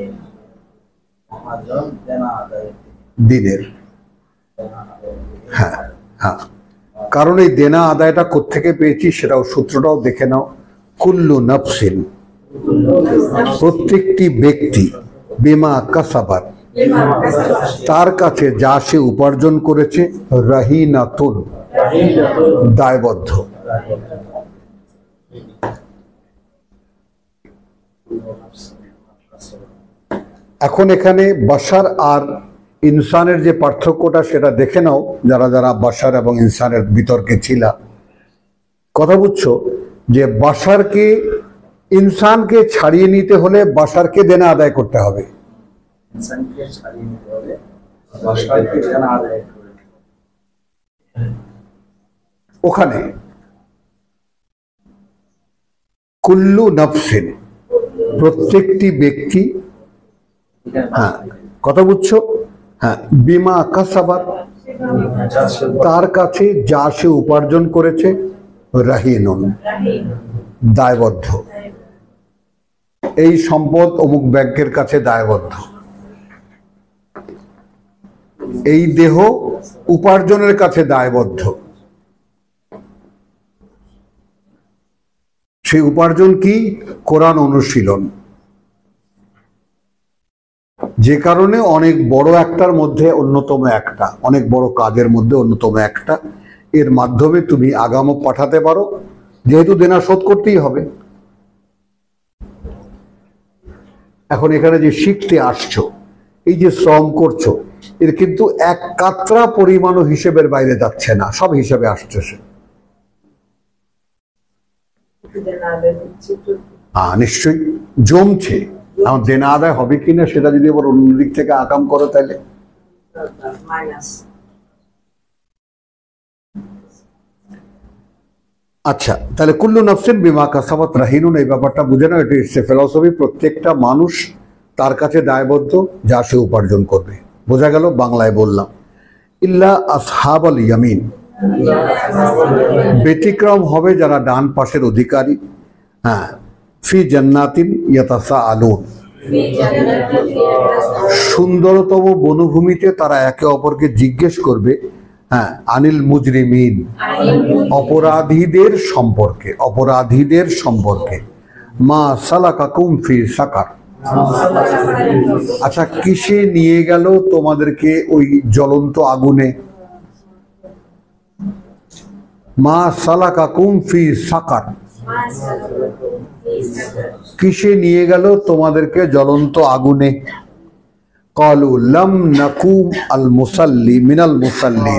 হ্যাঁ হ্যাঁ, কারণ এই দেনা আদায়টা কোত্থেকে পেয়েছি সেটাও সূত্রটাও দেখে নাও। কুল্লু নাফসিন, প্রত্যেকটি ব্যক্তি, বিমা কাসাবাত, তার কাছে যা সে উপার্জন করেছে, রাহিনাতুন, দায়বদ্ধ। এখন এখানে বাশার আর ইনসানের যে পার্থক্যটা সেটা দেখে নাও, যারা যারা বাশার এবং ইনসানের বিতর্কে ছিল। কথা বুঝছো যে বাশারকে, ইনসানকে ছাড়িয়ে নিতে হলে বাশারকে দেনা আদায় করতে হবে। ওখানে কুল্লু নাফসিন, প্রত্যেকটি ব্যক্তি, হ্যাঁ কথা বুঝছো, হ্যাঁ, বিমা কাসাবাত, তার কাছে যা সে উপার্জন করেছে, রাহিনুন, দায়বদ্ধ। এই সম্পদ অমুক ব্যাংকের কাছে দায়বদ্ধ। এই দেহ উপার্জনের কাছে দায়বদ্ধ। সেই উপার্জন কি? কোরআন অনুশীলন। যে কারণে অনেক বড় একটার মধ্যে অন্যতম একটা, অনেক বড় কাজের মধ্যে অন্যতম একটা, এর মাধ্যমে তুমি আগামও পাঠাতে পারো, যেহেতু দেনা শোধ করতেই হবে। এখন এখানে যে শিখতে আসছো, এই যে শ্রম করছো, এর কিন্তু এক কাতরা পরিমাণও হিসেবের বাইরে যাচ্ছে না, সব হিসেবে আসছে। নিশ্চয়ই জমছে। আমার দেনা আদায় হবে কিনা সেটা যদি আবার অন্যদিক থেকে আকাম করো তাহলে আচ্ছা, তাহলে কুল্লু নাফসিন বিমা কাসাবাত রাহিনুন, এই ব্যাপারটা বুঝে নাও। এটা ইটস এ ফিলসফি। প্রত্যেকটা মানুষ তার কাছে দায়বদ্ধ যা সে উপার্জন করবে। বোঝা গেল? বাংলায় বললাম। ইল্লা আসহাবাল ইয়ামিন, ব্যতিক্রম হবে যারা ডান পাশের অধিকারী। হ্যাঁ, ফি জান্নাতিন ইয়াতাসাআলুন, সুন্দরতম বনভূমিতে তারা একে অপরকে জিজ্ঞেস করবে। হ্যাঁ, আনিল মুজরিমিন, অপরাধীদের সম্পর্কে। মা সালাকাকুম ফি সাকার, আচ্ছা, কিসে নিয়ে গেল তোমাদেরকে ওই জ্বলন্ত আগুনে? মা সালাকাকুম ফি সাকার, কিসে নিয়ে গেল তোমাদেরকে জ্বলন্ত আগুনে? ক্বালু লাম নাকুম আল মুসাল্লি মিনাল মুসাল্লি,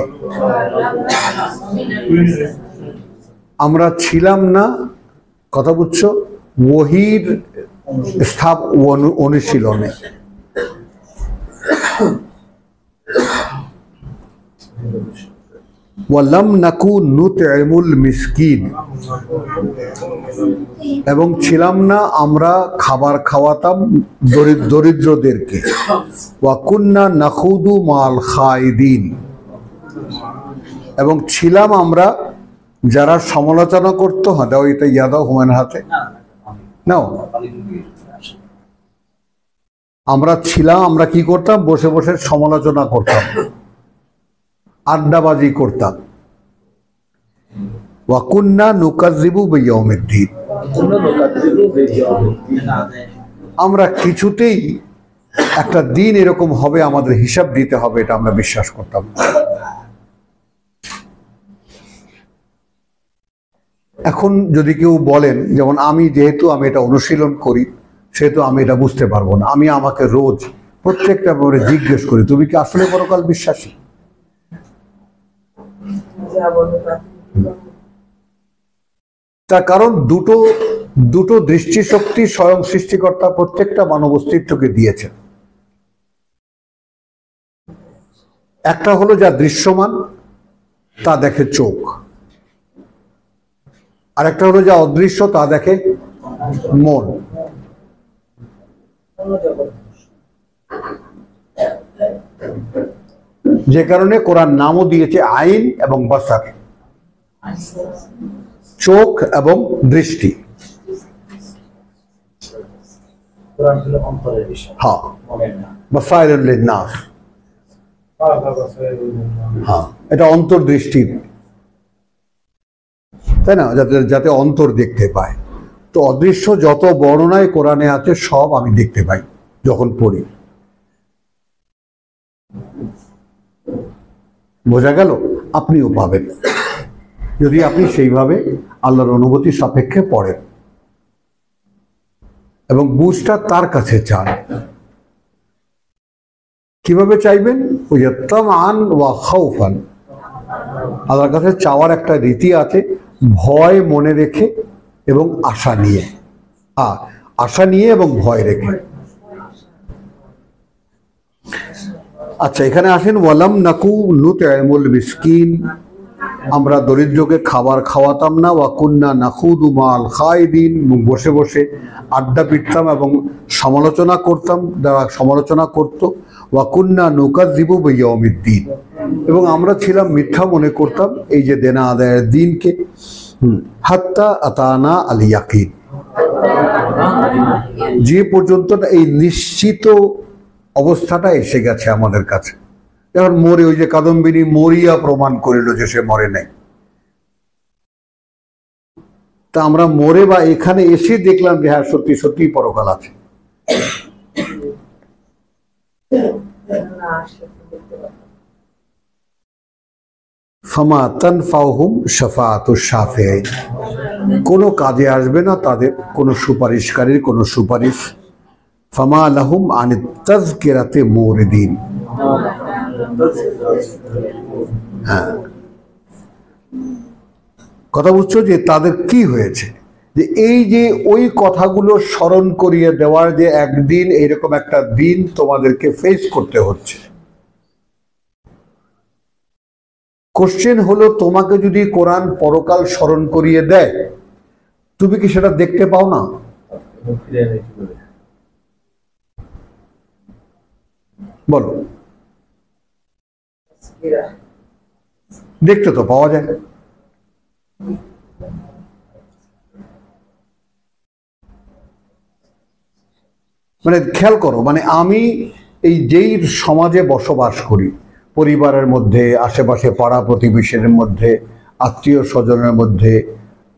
আমরা ছিলাম না, কথা বুঝছো, ওহীর অনুশীলনে। ওয়ালাম নাকু নুতইমুল মিসকিন, এবং ছিলাম না আমরা খাবার খাওয়াতাম দরিদ্রদেরকে। ওয়া কুন্না নাখুদু মাল খাইদিন, এবং ছিলাম আমরা যারা সমালোচনা করতো। হ্যাঁ দাও, এটা ইয়াদাও হুমায়ুনের হাতে নাও। আমরা ছিলাম, আমরা কি করতাম? বসে বসে সমালোচনা করতাম, আড্ডাবাজি করতাম। ওয়া কুন্না নুকাজ্জিবু বিয়াউমিদ্দিন, আমরা কিছুতেই একটা দিন এরকম হবে আমাদের হিসাব দিতে হবে, এটা আমরা বিশ্বাস করতাম না। এখন যদি কেউ বলেন, যেমন আমি, যেহেতু আমি এটা অনুশীলন করি, সেহেতু আমি এটা বুঝতে পারবো না। আমি আমাকে রোজ প্রত্যেকটা ব্যাপারে জিজ্ঞেস করি, তুমি কি আসলে পরকাল বিশ্বাসী? তার কারণ দুটো দৃষ্টিশক্তি স্বয়ং সৃষ্টিকর্তা প্রত্যেকটা মানব অস্তিত্বকে দিয়েছেন। একটা হলো যা দৃশ্যমান, তা দেখে চোখ, আর একটা হলো যা অদৃশ্য, তা দেখে মন। যে কারণে কোরআন নামও দিয়েছে আইন এবং বাসার, চোখ এবং দৃষ্টি। হ্যাঁ, বাসাইরুল লিন্নাস, হ্যাঁ, এটা অন্তর্দৃষ্টির, তাই না, যাতে অন্তর দেখতে পায়। তো অদৃশ্য যত বর্ণনায় কোরআনে আছে সব আমি দেখতে পাই যখন পড়ি। বোঝা গেল? আপনিও পাবেন যদি আপনি সেইভাবে আল্লাহর অনুমতি সাপেক্ষে পড়েন এবং বুঝটা তার কাছে চান। কিভাবে চাইবেন? ওই যে তামান ওয়া খাউফান, আল্লাহর কাছে চাওয়ার একটা রীতি আছে, ভয় মনে রেখে এবং আশা নিয়ে, আশা নিয়ে এবং ভয় রেখে। আচ্ছা, এখানে আসেন ওয়ালাম নাকু নুতইমুল মিসকিন, আমরা দরিদ্রকে খাবার খাওয়াতাম না। ওয়া কুন্না নাখুদু মাল খাইদিন, বসে বসে আড্ডা পিটতাম এবং সমালোচনা করতাম যারা সমালোচনা করত। ওয়া কুন্না নুকাজ্জিবু বিয়াউমিদ্দিন, এবং আমরা ছিলাম মিথ্যা মনে করতাম এই যে দেনা আদায়ের দিনকে। হাত্তা আতানা আল ইয়াকিন, যে পর্যন্ত এই নিশ্চিত অবস্থাটা এসে গেছে আমাদের কাছে। এখন মরে, ওই যে কাদম্বিনী মরিয়া প্রমাণ করিল যে সে মরে নাই, তা আমরা মরে বা এখানে এসে দেখলাম যে হ্যাঁ সত্যি সত্যি পরকাল আছে। ফামা তানফাউহুম শাফাআতুশ শাফিঈন, কোনো কাজে আসবে না তাদের কোনো সুপারিশকারীর কোনো সুপারিশ। ফামা লাহুম আনিত তাযকিরাতি মুরিদিন, হ্যাঁ, কথা বুঝছো যে তাদের কি হয়েছে, যে এই যে ওই কথাগুলো স্মরণ করিয়ে দেওয়ার যে একদিন এইরকম একটা দিন তোমাদেরকে ফেস করতে হচ্ছে। কোশ্চেন হলো, তোমাকে যদি কোরআন পরকাল স্মরণ করিয়ে দেয়, তুমি কি সেটা দেখতে পাও না? বলো, দেখতে তো পাওয়া যায়। মানে খেয়াল করো, মানে আমি এই যেই সমাজে বসবাস করি, পরিবারের মধ্যে, আশেপাশে পাড়া প্রতিবেশীর মধ্যে, আত্মীয় স্বজনের মধ্যে,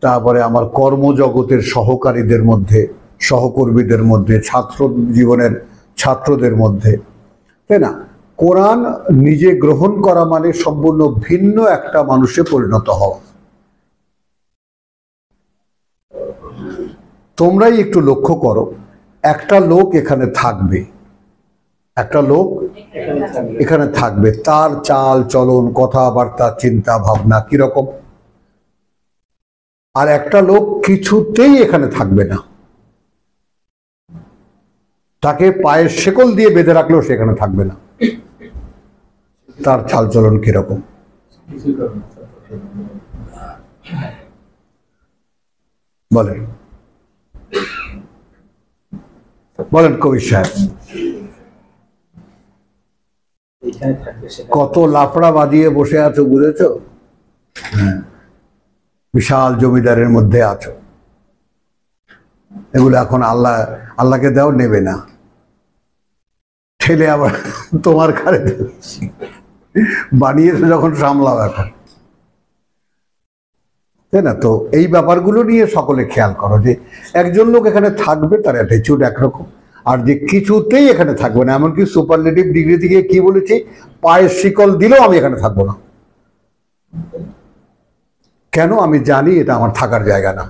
তারপরে আমার কর্মজগতের সহকারীদের মধ্যে, সহকর্মীদের মধ্যে, ছাত্র জীবনের ছাত্রদের মধ্যে, তাই না? কোরআন নিজে গ্রহণ করা মানে সম্পূর্ণ ভিন্ন একটা মানুষে পরিণত হওয়া। তোমরাই একটু লক্ষ্য করো, একটা লোক এখানে থাকবে, একটা লোক এখানে থাকবে, তার চাল চলন, কথাবার্তা, চিন্তা ভাবনা কিরকম। আর একটা লোক কিছুতেই এখানে থাকবে না, তাকে পায়ের শেকল দিয়ে বেঁধে রাখলেও সেখানে থাকবে না, তার চাল চলন কিরকম। বলেন বলেন কবি সাহেব, কত লাফড়া বাঁধিয়ে বসে আছো, বুঝেছো? হ্যাঁ, বিশাল জমিদারের মধ্যে আছো, এগুলো এখন আল্লাহকে দাও, নেবে না, ঠেলে আবার তোমার ঘাড়ে বানিয়েছো যখন সামলাও এখন, তাই না? তো এই ব্যাপারগুলো নিয়ে সকলে খেয়াল করো যে একজন লোক এখানে থাকবে, তার অ্যাটিটিউড একরকম, আর যে কিছুতেই এখানে থাকবে না, এমনকি সুপারলেটিভ ডিগ্রি থেকে কি বলেছি, পায়ের শিকল দিলেও আমি এখানে থাকবো না। কেন? আমি জানি এটা আমার থাকার জায়গা না।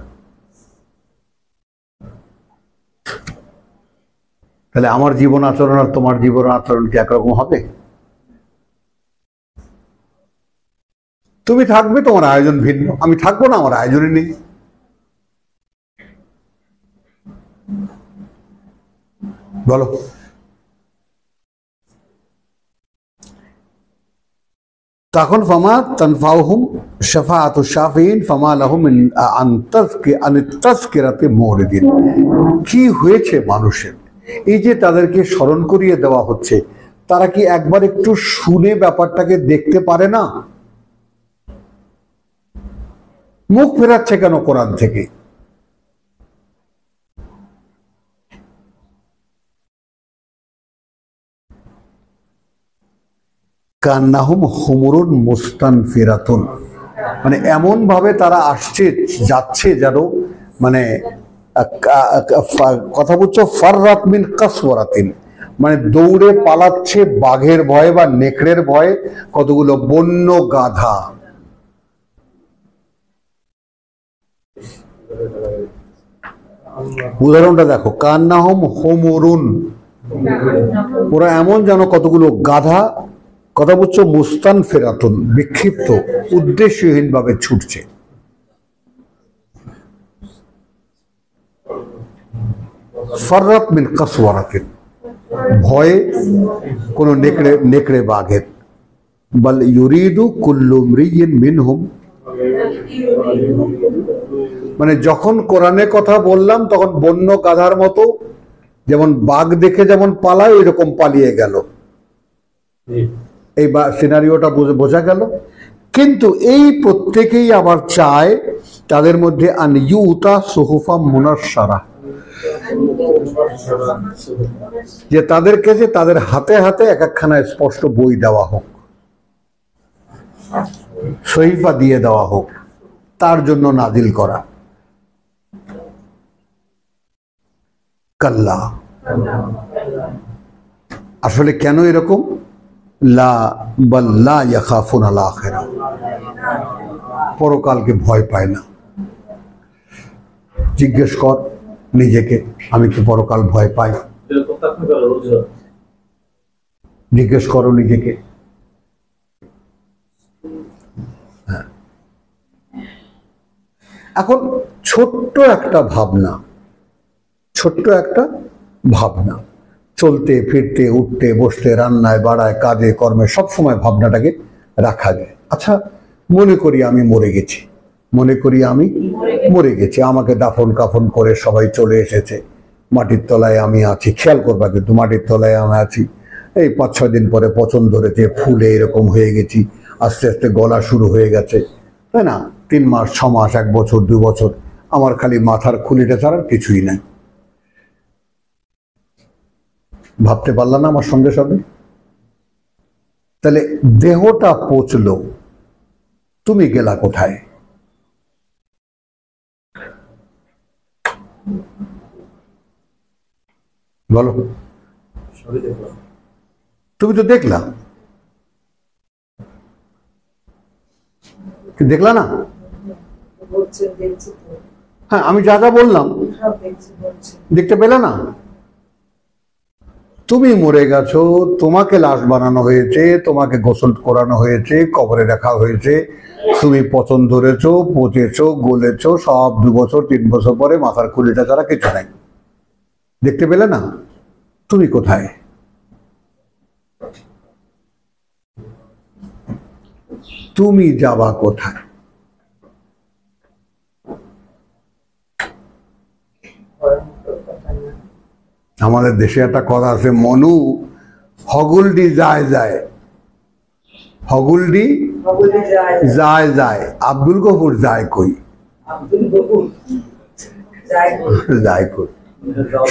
তাহলে আমার জীবন আচরণ আর তোমার জীবন আচরণ কি একরকম হবে? তুমি থাকবে, তোমার আয়োজন ভিন্ন, আমি থাকবো না, আমার আয়োজনই নেই। বলো, তখন ফামা তানফাউহুম শাফাআতু শাফিঈন ফামা লাহুম আন তাযকিরাতি মুরিদিন। কি হয়েছে মানুষের? এই যে তাদেরকে স্মরণ করিয়ে দেওয়া হচ্ছে, তারা কি একবার একটু শুনে ব্যাপারটাকে দেখতে পারে না? মুখ ফেরাচ্ছে কেন কোরআন থেকে? কান্নাহুম হুমুরুন মুস্তানফিরাতুন, মানে এমন ভাবে তারা আসছে যাচ্ছে যেন, মানে কথা বলছো ফাররাত মিন কাসওয়ারাতিন, মানে দৌড়ে পালাচ্ছে বাঘের ভয়ে বা নেকড়ের ভয়ে কতগুলো বন্য গাধা। উদাহরণটা দেখো, কান্নাহুম হুমুরুন, ওরা এমন যেন কতগুলো গাধা, কথা বলছো মুস্তানফিরাতুন, বিক্ষিপ্ত, উদ্দেশ্যহীন ভাবে ছুটছে। ফাররাত মিন কাসওয়ারাতিন, ভয়ে কোন নেকড়ে বাঘের। বাল ইউরিদু কুল্লু ইমরিইন মিনহুম, মানে যখন কোরআনে কথা বললাম তখন বন্য গাধার মতো, যেমন বাঘ দেখে যেমন পালায় ওই রকম পালিয়ে গেল। এই সিনারিওটা বোঝা গেল। কিন্তু এই প্রত্যেকেই আবার চায় তাদের মধ্যে আন ইউতা সুহুফা মুনাশশারা, যে তাদের কাছে তাদের হাতে হাতে এক একখানা স্পষ্ট বই দেওয়া হোক, সহিফা দিয়ে দেওয়া হোক, তার জন্য নাজিল করা। কাল্লা, আসলে কেন এরকম? লা বাল লা ইয়াখাফুনা আল আখিরা, পরকালকে ভয় পায় না। জিজ্ঞেস কর নিজেকে, আমি কি পরকাল ভয় পাই? জিজ্ঞেস করো নিজেকে। এখন ছোট্ট একটা ভাবনা, চলতে ফিরতে, উঠতে বসতে, রান্নায় বাড়ায়, কাজে কর্মে সবসময় ভাবনাটাকে রাখা যায়। আচ্ছা, মনে করি আমি মরে গেছি, আমাকে দাফন কাফন করে সবাই চলে এসেছে, মাটির তলায় আমি আছি। খেয়াল করবা কিন্তু, মাটির তলায় আমি আছি। এই 5-6 দিন পরে পচন ধরেছে, ফুলে এরকম হয়ে গেছি, আস্তে আস্তে গলা শুরু হয়ে গেছে, তাই না? 3 মাস, 6 মাস, 1 বছর, 2 বছর, আমার খালি মাথার খুলিটা ছাড়া কিছুই নাই। ভাবতে পারলাম না আমার সঙ্গে সঙ্গে? তাহলে দেহটা পচলো, তুমি গেলা কোথায়? বলো, সবই দেখলাম। তুমি তো দেখলা, দেখলা না? বলছেন দেখছি তো, হ্যাঁ, আমি যা যা বললাম সব দেখছি বলছেন। দেখতে পেলে না? তুমি মরে গেছো, তোমাকে লাশ বানানো হয়েছে, তোমাকে গোসল করানো হয়েছে, কবরে রাখা হয়েছে, তুমি পচন ধরেছো, পচেছো, গলেছো, সব 2 বছর 3 বছর পরে মাথার খুলিটা ছাড়া কিছু নাই। দেখতে পেলে না? তুমি কোথায়? তুমি যাবা কোথায়? ভয়ঙ্কর কথা না। আমাদের দেশে একটা কথা আছে, মনু হগুলডি যায় যায়, হগুলডি বলে যায় যায় যায়, আব্দুল গফুর যায় কই? আব্দুল গফুর যায় কই? যায় কই?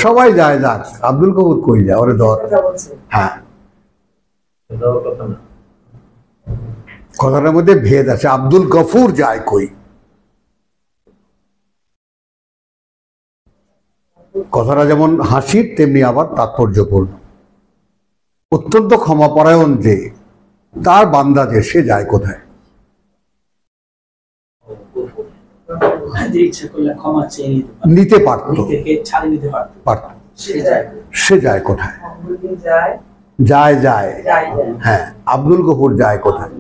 সবাই যায় যাক, আব্দুল গফুর কই যায়? ওরে ধর। কথা বলছে। হ্যাঁ, দেওয়ার কথা না। কথাটার মধ্যে ভেদ আছে। আব্দুল গফুর যায় কই? কথাটা যেমন হাসির তেমনি আবার তাৎপর্যপূর্ণ। অত্যন্ত ক্ষমাপরায়ণ যে, তার বান্দা যে, সে যায় কোথায়? যে ইচ্ছা করলে ক্ষমা চেয়ে নিতে নিতে পারত, নিজেকে ছাড়িয়ে নিতে পারত। সে যায়। সে যায় কোথায়? আব্দুল যায় যায় যায়, যায় যায়। হ্যাঁ। আব্দুল গফুর যায় কোথায়?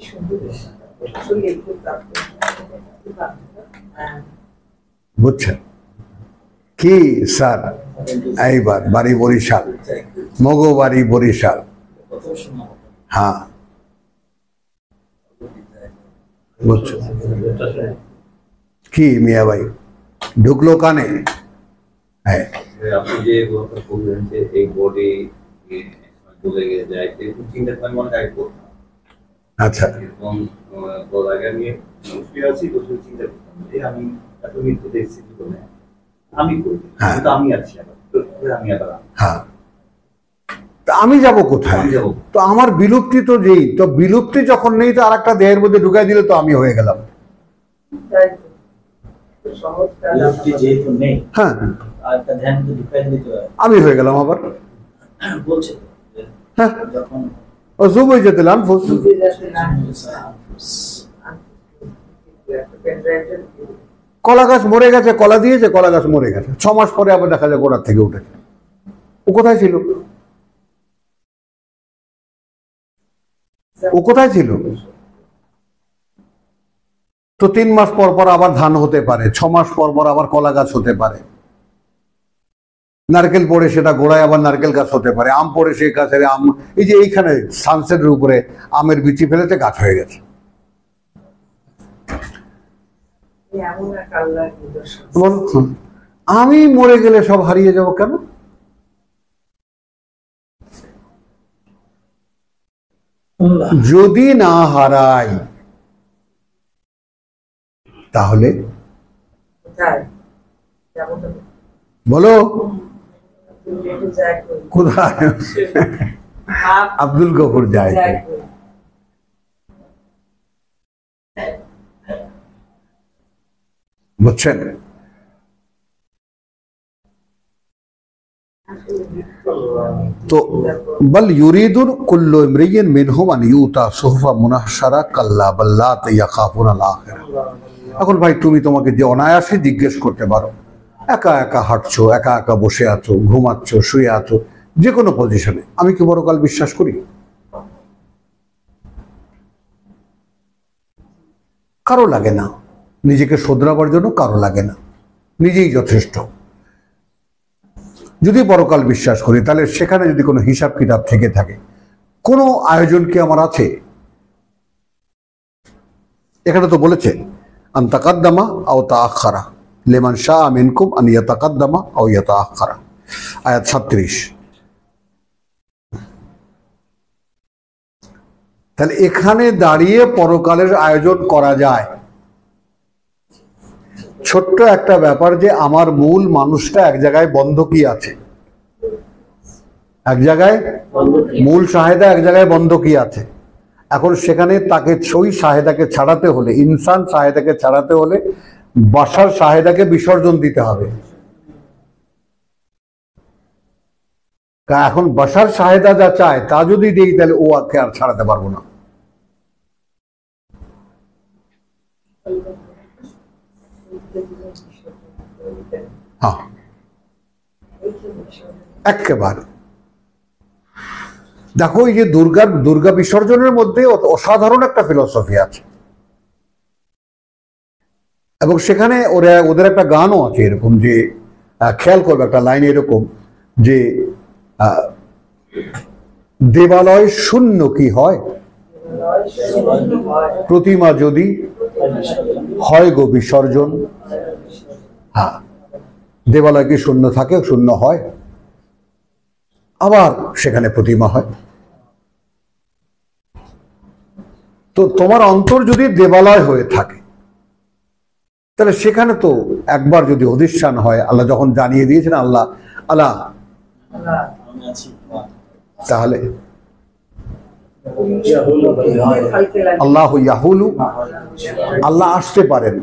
সুন্দর আসলে খুব তাৎপর্য। হ্যাঁ। বুঝছেন কি স্যার? এইবার বাড়ি বরিশাল, মগো বাড়ি বরিশাল। প্রথম শোনা হ্যাঁ, বুঝছো কি মিয়া ভাই? ঢুকলো কানে? হ্যাঁ, আপনি যে কথা বললেন যে এই বডি চলে গিয়ে যায়, এরকম চিন্তা করে মনে হয় করতাম আচ্ছা। এবং আগে আমি শুয়ে আছি, বসে চিন্তা করতাম যে আমি এত মৃত্যু দেখছি জীবনে, আমি করি হ্যাঁ। কিন্তু আমি আছি আবার, তো আমি আবার হ্যাঁ, তা আমি যাব কোথায়? আমি যাবো। তো আমার বিলুপ্তি তো যেই, তো বিলুপ্তি যখন নেই তো আরেকটা দেহের মধ্যে ঢুকাই দিলে তো আমি হয়ে গেলাম। তাই তো। সহজ কাজ। লোকটি যেহেতু নেই, হ্যাঁ, আর তার ধ্যান তো ঢুকাই দিতে হয়। আমি হয়ে গেলাম আবার। বলছে তো যে হ্যাঁ, যখন ও জুবই যেতে লানফুস। বুঝে যাচ্ছে না। একটা পেনড্রাইভের কলা গাছ মরে গেছে, কলা দিয়েছে, কলা গাছ মরে গেছে, 6 মাস পরে আবার দেখা যায় গোড়ার থেকে উঠেছে। ও কোথায় ছিল? ও কোথায় ছিল? তো 3 মাস পর পর আবার ধান হতে পারে, 6 মাস পর পর আবার কলা গাছ হতে পারে, নারকেল পড়ে সেটা গোড়ায় আবার নারকেল গাছ হতে পারে, আম পড়ে সেই গাছের আম। এই যে এইখানে সানসেটের উপরে আমের বিচি ফেলেতে গাছ হয়ে গেছে। এমন এক আল্লাহর নিদর্শন। বলো, আমি মরে গেলে সব হারিয়ে যাব কেন? যদি না হারাই তাহলে কোথায়? যেমন বলো আব্দুল যায় কই? কোথায়? আব্দুল গফুর যায় যায় কই? কই? বুঝছেন? তো বল ইউরিদুর কুল্লু ইমরিয়িন মিনহুম আন ইউতা সুহফা মুনাহশারা কাল্লা বাল লা ইয়াখাফুনা আল আখিরা। এখন ভাই তুমি তোমাকে যে অনায়াসে জিজ্ঞেস করতে পারো, একা একা হাঁটছো, একা একা বসে আছো, ঘুমাচ্ছো, শুয়ে আছো, যে কোনো পজিশনে, আমি কি পরকাল বিশ্বাস করি? কারো লাগে না, নিজেকে শোধরাবার জন্য কারো লাগে না, নিজেই যথেষ্ট। যদি পরকাল বিশ্বাস করি তাহলে সেখানে যদি কোনো হিসাব কিতাব থেকে থাকে, কোনো আয়োজন কি আমার আছে? এখানে তো বলেছে আন তাকাদ্দামা আও তাআখারা লিমান শাআ মিনকুম আন ইয়াতাকাদ্দামা আও ইয়াতাআখারা, আয়াত 36। তাহলে এখানে দাঁড়িয়ে পরকালের আয়োজন করা যায়। ছোট্ট একটা ব্যাপার যে আমার মূল মানুষটা এক জায়গায় বন্ধকি আছে, এক জায়গায় মূল শাহেদা এক জায়গায় বন্ধকি আছে। এখন সেখানে তাকে সই শাহেদাকে ছাড়াতে হলে, ইনসান শাহেদাকে ছাড়াতে হলে বাশার শাহেদাকে বিসর্জন দিতে হবে। এখন বাশার সাহেদা যা চায় তা যদি দিই তাহলে ও আজকে আর ছাড়াতে পারবো না। হ্যাঁ, একেবারে। দেখো এই যে দুর্গা বিসর্জনের মধ্যে অসাধারণ একটা ফিলসফি আছে, এবং সেখানে ওদের একটা গানও আছে এরকম যে, খেয়াল করবে একটা লাইন এরকম যে, দেবালয় শূন্য কি হয়, প্রতিমা যদি হয় গো বিসর্জন। হ্যাঁ, দেবালয় কি শূন্য থাকে, শূন্য হয়, আবার সেখানে প্রতিমা হয়। তো তোমার অন্তর যদি দেবালয় হয়ে থাকে তাহলে সেখানে তো একবার যদি অধিষ্ঠান হয়, আল্লাহ যখন জানিয়ে দিয়েছেন আল্লাহ আল্লাহ, তাহলে আল্লাহ ইয়াহুলু, আল্লাহ আসতে পারেন,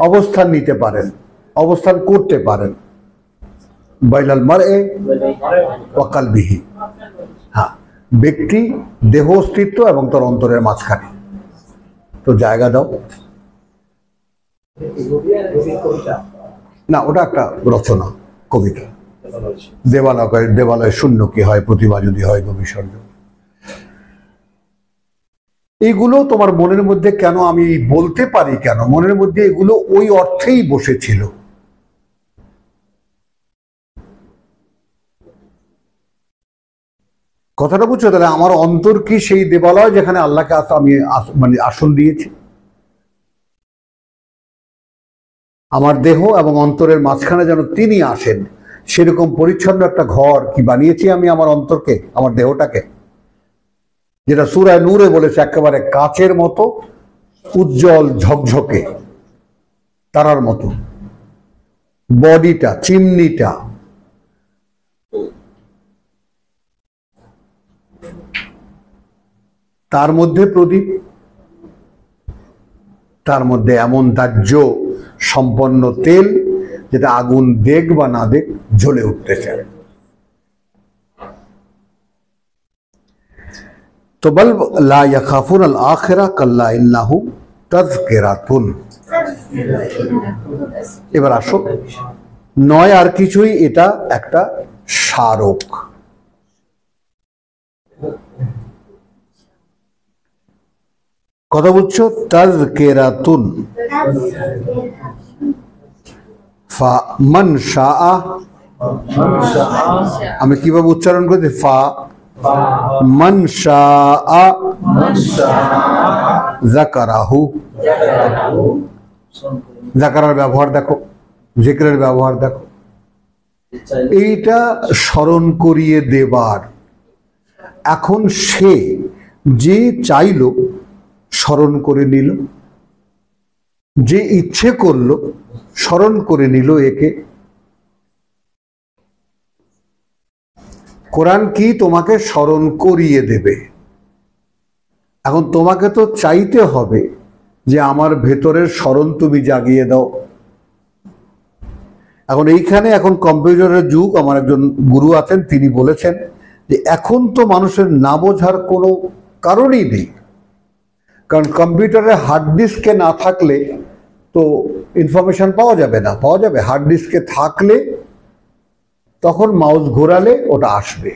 অবস্থান নিতে পারেন, অবস্থান করতে পারেন বাইনাল মারএ ওয়া কলবিহি। হ্যাঁ, ব্যক্তি দেহ অস্তিত্ব এবং তার অন্তরের মাঝখানে। তো জায়গা দাও না, ওটা একটা রচনা, কবিতা। দেবালয় শূন্য কি হয়, প্রতিমা যদি হয় গো বিসর্জন। এইগুলো তোমার মনের মধ্যে কেন, আমি বলতে পারি কেন মনের মধ্যে এগুলো ওই অর্থেই বসেছিল। কথাটা বুঝছো? তাহলে আমার অন্তর কি সেই দেবালয় যেখানে আল্লাহকে আমি মানে আসন দিয়েছি? আমার দেহ এবং অন্তরের মাঝখানে যেন তিনি আসেন, সেরকম পরিচ্ছন্ন একটা ঘর কি বানিয়েছি আমি আমার অন্তরকে, আমার দেহটাকে, যেটা সূরা নূরে বলেছে একেবারে কাচের মতো উজ্জ্বল ঝকঝকে তারার মতো, বডিটা, চিমনিটা। তার মধ্যে প্রদীপ, তার মধ্যে এমন দাহ্য সম্পন্ন তেল যেটা আগুন দেখ বা না দেখ জ্বলে উঠতে চায়। তো বল লা ইয়াখাফুন আল আখিরা কাল্লা ইন্নাহু তাযকিরাতুন। এবার আসো, নয় আর কিছুই, এটা একটা স্মারক। কথা বুঝছো? তাযকিরাতুন। ফামান শাআ, আমি কিভাবে উচ্চারণ করছি? ফা মান শাআ যাকারাহু। যাকারার ব্যবহার দেখো, জিকিরের ব্যবহার দেখো, এইটা স্মরণ করিয়ে দেবার। এখন সে যে চাইল স্মরণ করে নিল, যে ইচ্ছে করলো স্মরণ করে নিল একে। কোরআন কি তোমাকে স্মরণ করিয়ে দেবে। এখন তোমাকে তো চাইতে হবে যে আমার ভেতরের স্মরণ তুমি জাগিয়ে দাও। এখন এইখানে, এখন কম্পিউটারের যুগ, আমার একজন গুরু আছেন, তিনি বলেছেন যে এখন তো মানুষের না বোঝার কোনো কারণই নেই, কারণ কম্পিউটারে হার্ড ডিস্কে না থাকলে তো ইনফরমেশন পাওয়া যাবে না। পাওয়া যাবে হার্ড ডিস্কে থাকলে, তখন মাউস ঘোরালে ওটা আসবে।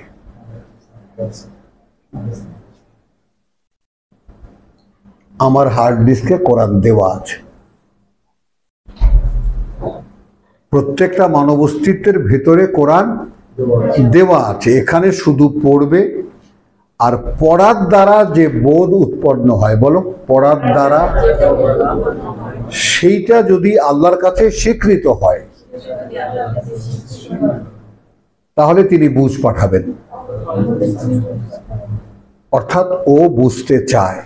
আমার হার্ড ডিস্কে কোরআন দেওয়া আছে, প্রত্যেকটা মানব অস্তিত্বের ভেতরে কোরআন দেওয়া আছে। এখানে শুধু পড়বে, আর পড়ার দ্বারা যে বোধ উৎপন্ন হয়, বলো পড়ার দ্বারা, সেইটা যদি আল্লাহর কাছে স্বীকৃত হয় তাহলে তিনি বুঝ পাঠাবেন। অর্থাৎ ও বুঝতে চায়।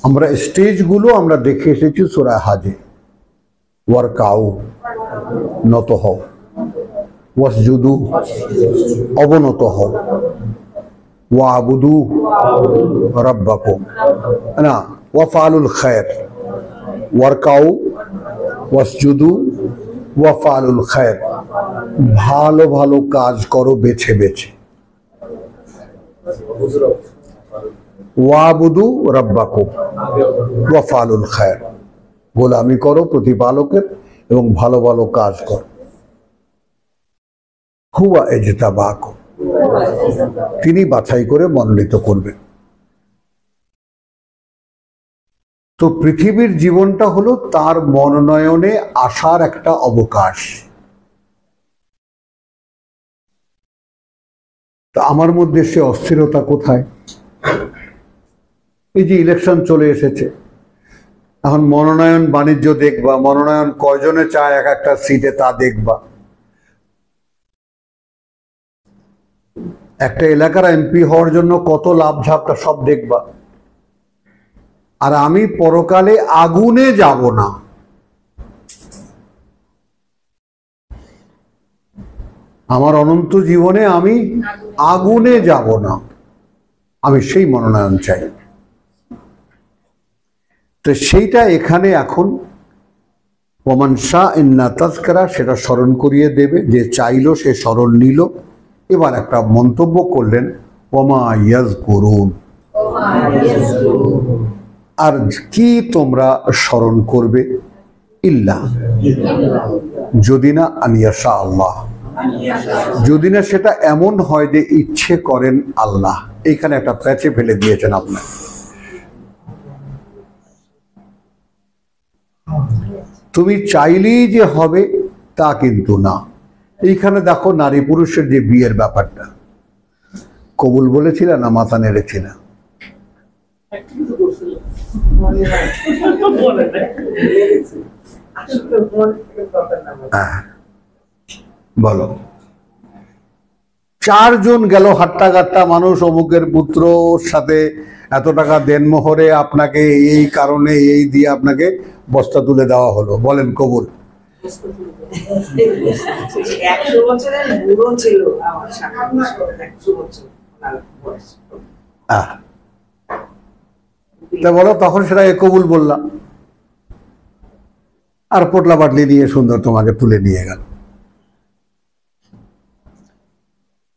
আমরা স্টেজগুলো আমরা দেখে এসেছি সূরা হাজে। ওয়ারকাউ, নত হও, ওয়াসজুদু, অবনত হও, ওয়াবুদু রাব্বাকুম, না ওয়াফআলুল খায়র, ওয়ারকাউ ওয়াসজুদু ওয়াফআলুল খায়র, ভালো ভালো কাজ করো বেছে বেছে। ওয়াবুদু রাব্বাকুম ওয়াফআলুল খায়র, গোলামি করো প্রতিপালকের এবং ভালো ভালো কাজ করো। হুয়া ইজতাবাকুম, তিনি বাছাই করে মনোনীত করবেন। তো পৃথিবীর জীবনটা হলো তার মনোনয়নে আসার একটা অবকাশ। তা আমার মধ্যে সে অস্থিরতা কোথায়? এই যে ইলেকশন চলে এসেছে, এখন মনোনয়ন বাণিজ্য দেখবা, মনোনয়ন কয়জনে চায় এক একটা সিটে তা দেখবা, একটা এলাকার এমপি হওয়ার জন্য কত লাভ ঝাপটা সব দেখবা। আর আমি পরকালে আগুনে যাব না, আমার অনন্ত জীবনে আমি আগুনে যাব না, আমি সেই মনোনয়ন চাই। তো সেইটা এখানে এখন ওমান শাহ ইন্না তাজকারা সেটা স্মরণ করিয়ে দেবে, যে চাইলো সে স্মরণ নিল। এবার একটা মন্তব্য করলেন, ওমা ইয়াজকুরুন, আর কি তোমরা স্মরণ করবে, ইল্লা, যদি না আনিয়াশা আল্লাহ, যদি না সেটা এমন হয় যে ইচ্ছে করেন আল্লাহ। এইখানে একটা প্যাচে ফেলে দিয়েছেন আপনার। তুমি চাইলেই যে হবে তা কিন্তু না। এইখানে দেখো নারী পুরুষের যে বিয়ের ব্যাপারটা, কবুল বলেছিল না মাথা নেড়েছিল? বলো, চারজন গেল হাট্টা গাট্টা মানুষ, অমুকের পুত্র সাথে এত টাকা দেনমোহরে আপনাকে এই কারণে এই দিয়ে আপনাকে বস্তা তুলে দেওয়া হলো, বলেন কবুল? 100 বছরের বুড়ো ছিল আমার স্বামী, 100 বছর ওনার বয়স। তা বলো, তখন সেটা কবুল বললাম, আর পোটলা বাটলি দিয়ে সুন্দর তোমাকে তুলে নিয়ে গেল।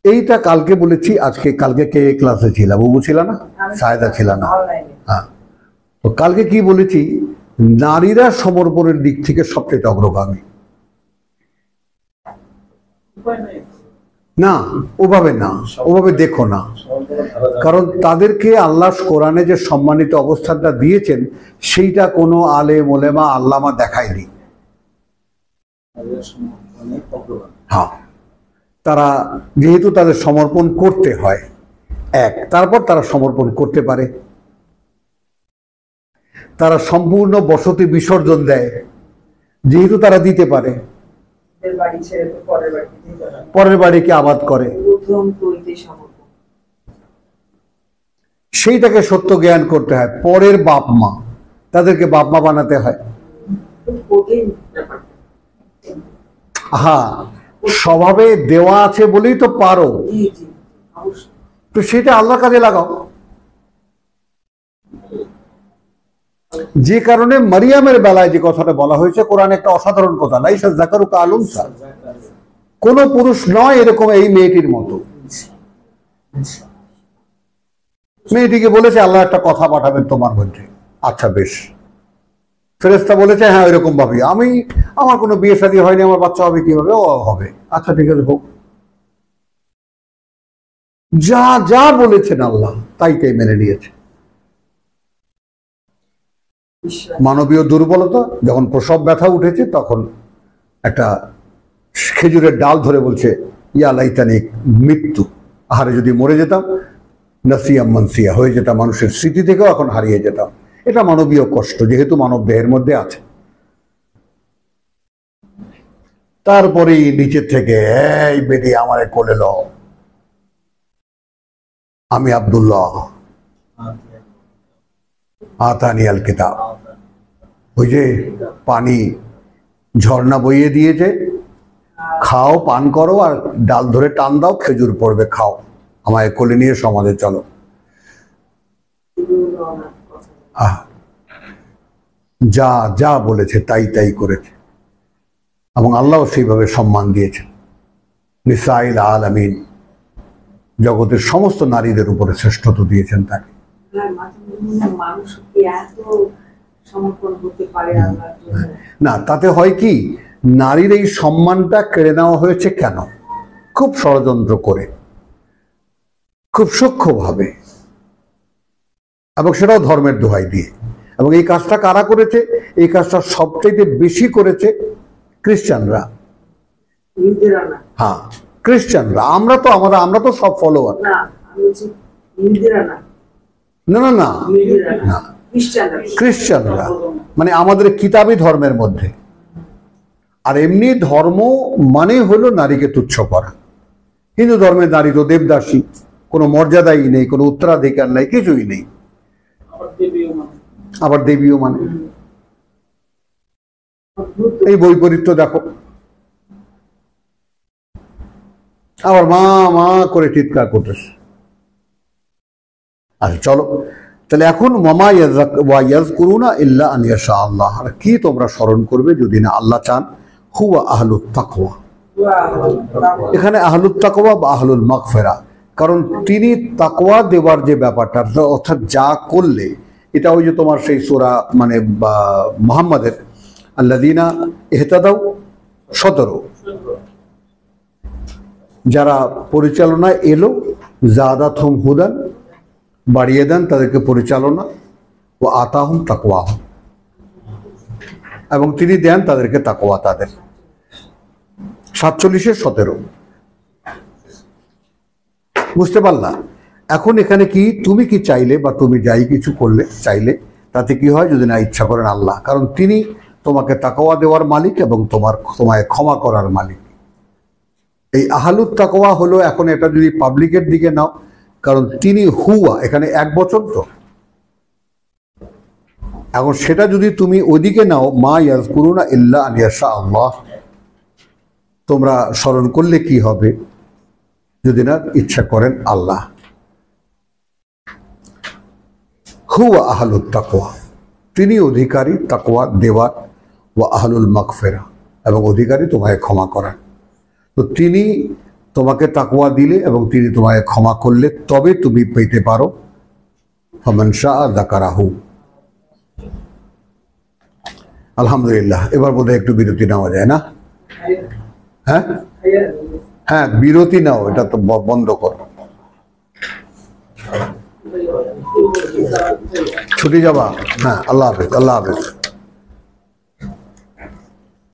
এইটা কালকে বলেছি, আজকে কালকে কে ক্লাসে ছিল? বুবু ছিল না, সায়দা ছিল না? হ্যাঁ, তো কালকে কি বলেছি, নারীরা সমর্পণের দিক থেকে সবচেয়ে অগ্রগামী। না, ওভাবে না, ওভাবে দেখো না, কারণ তাদেরকে আল্লাহ কোরআনে যে সম্মানিত অবস্থানটা দিয়েছেন সেইটা কোনো আলেম ওলেমা আল্লামা দেখায়নি। হ্যাঁ, তারা যেহেতু তাদের সমর্পণ করতে হয় এক, তারপর তারা সমর্পণ করতে পারে, তারা সম্পূর্ণ বসতি বিসর্জন দেয় যেহেতু তারা দিতে পারে, পরের বাড়িকে আবাদ করে, সেইটাকে সত্য জ্ঞান করতে হয়। পরের বাপ মা, তাদেরকে বাপ মা বানাতে হয়। হ্যাঁ, স্বভাবে দেওয়া আছে বলেই তো পারো, তো সেটা আল্লাহর কাজে লাগাও। যে কারণে মারিয়ামের বেলায় যে কথাটা বলা হয়েছে কোরআনে, একটা অসাধারণ কথা, লাইসা যাকারু কা আলুনসা, কোন পুরুষ নয় এরকম এই মেয়েটির মতো। মেয়েটিকে বলেছে আল্লাহ একটা কথা পাঠাবেন তোমার মধ্যে। আচ্ছা বেশ, ফেরেশতা বলেছে হ্যাঁ এরকম ভাবি, আমার কোনো বিয়ে শাদী হয়নি, আমার বাচ্চা হবে কিভাবে? ও হবে। আচ্ছা ঠিক আছে, হোক। যা যা বলেছেন আল্লাহ তাই তাই মেনে নিয়েছে। মানবীয় দুর্বলতা, যখন প্রসব ব্যথা উঠেছে তখন একটা খেজুরের ডাল ধরে বলছে ইয়া লাইতানি, মৃত্যু, আহারে যদি মরে যেতাম, নাসিয়া মানসিয়া হয়ে যেতাম, মানুষের স্মৃতি থেকেও এখন হারিয়ে যেতাম। এটা মানবীয় কষ্ট, যেহেতু মানব দেহের মধ্যে আছে। তারপরেই নিচের থেকে এই বেটি আমারে কোলে লও, আমি আব্দুল্লাহ, আতানি আল কিতাব। ওই যে পানি ঝর্ণা বইয়ে দিয়েছে, খাও, পান করো, আর ডাল ধরে টান দাও, খেজুর পড়বে, খাও, আমায় কোলে নিয়ে সমাজে চলো। যা যা বলেছে তাই তাই করেছে, এবং আল্লাহ সেইভাবে সম্মান দিয়েছেন। নিসাইল আলামিন, জগতের সমস্ত নারীদের উপরে শ্রেষ্ঠত্ব দিয়েছেন তাকে। মানুষ কি এত সমর্পণ করতে পারে আল্লাহর জন্য? না, তাতে হয় কি, নারীর এই সম্মানটা কেড়ে নেওয়া হয়েছে কেন? খুব ষড়যন্ত্র করে, খুব সূক্ষ্মভাবে, এবং সেটাও ধর্মের দোহাই দিয়ে। এবং এই কাজটা কারা করেছে? এই কাজটা সবচাইতে বেশি করেছে খ্রিস্টানরা। হিন্দুরা না, হ্যাঁ, খ্রিস্টানরা। আমরা তো সব ফলোয়ার। না আমি বলছি হিন্দুরা না, না না না, হিন্দুরা না, না, খ্রিস্টানরা। খ্রিস্টানরা মানে আমাদের কিতাবী ধর্মের মধ্যে। আর এমনি ধর্ম মানে হলো নারীকে তুচ্ছ করা। হিন্দু ধর্মের নারী তো দেবদাসী, কোনো মর্যাদাই নেই, কোনো উত্তরাধিকার নেই, কিছুই নেই। আবার দেবীও মানে। এই বৈপরীত্য দেখো। আবার মা মা করে চিৎকার করতেছে। আচ্ছা চলো, তাহলে এখন মামা ইয়াযকুরুনা ইল্লা আন ইয়াশা আল্লাহ, আর কি তোমরা স্মরণ করবে যদি না আল্লাহ চান। হুয়া আহলুত তাকওয়া, এখানে আহলুত তাকওয়া বা আহলুল মাগফিরা, কারণ তিনি তাকওয়া দেওয়ার যে ব্যাপারটা, অর্থাৎ যা করলে, এটা ওই যে তোমার সেই সূরা মানে মুহাম্মাদের আল্লাযীনা ইহতাদাউ 17, যারা পরিচালনায় এলো, জাদাতহুম হুদান, বাড়িয়ে দেন তাদেরকে পরিচালনা, ও আতাহুম তাকওয়াহুম, এবং তিনি দেন তাদেরকে তাকওয়া তাদের। 47-17 বুঝতে পারলা? এখন এখানে কি, তুমি কি চাইলে বা তুমি যাই কিছু করলে চাইলে তাতে কি হয় যদি না ইচ্ছা করেন আল্লাহ, কারণ তিনি তোমাকে তাকওয়া দেওয়ার মালিক এবং তোমায় ক্ষমা করার মালিক। এই আহলুত তাকওয়া হলো, এখন এটা যদি পাবলিকের দিকে নাও, কারণ তিনি হুয়া এখানে এক বচন তো, এখন সেটা যদি তুমি ওইদিকে নাও, মা ইয়াযকুরুনা ইল্লা আন ইয়াশা আল্লাহ, তোমরা স্মরণ করলে কি হবে যদি না ইচ্ছা করেন আল্লাহ। হুয়া আহলুত তাকওয়া, তিনি অধিকারী তাকওয়া দেওয়ার, ওয়া আহলুল মাগফিরা, এবং অধিকারী তোমায় ক্ষমা করার। তো তিনি তোমাকে তাকওয়া দিলে এবং তিনি তোমায় ক্ষমা করলে তবে তুমি পেতে পারো ফামান শাআ যাকারাহু। আলহামদুলিল্লাহ, এবার বোধহয় একটু বিরতি নেওয়া যায় না? হ্যাঁ হ্যাঁ, বিরতি নাও, এটা তো বন্ধ করো। ছুটি যাবা? হ্যাঁ, আল্লাহ হাফেজ, আল্লাহ হাফেজ।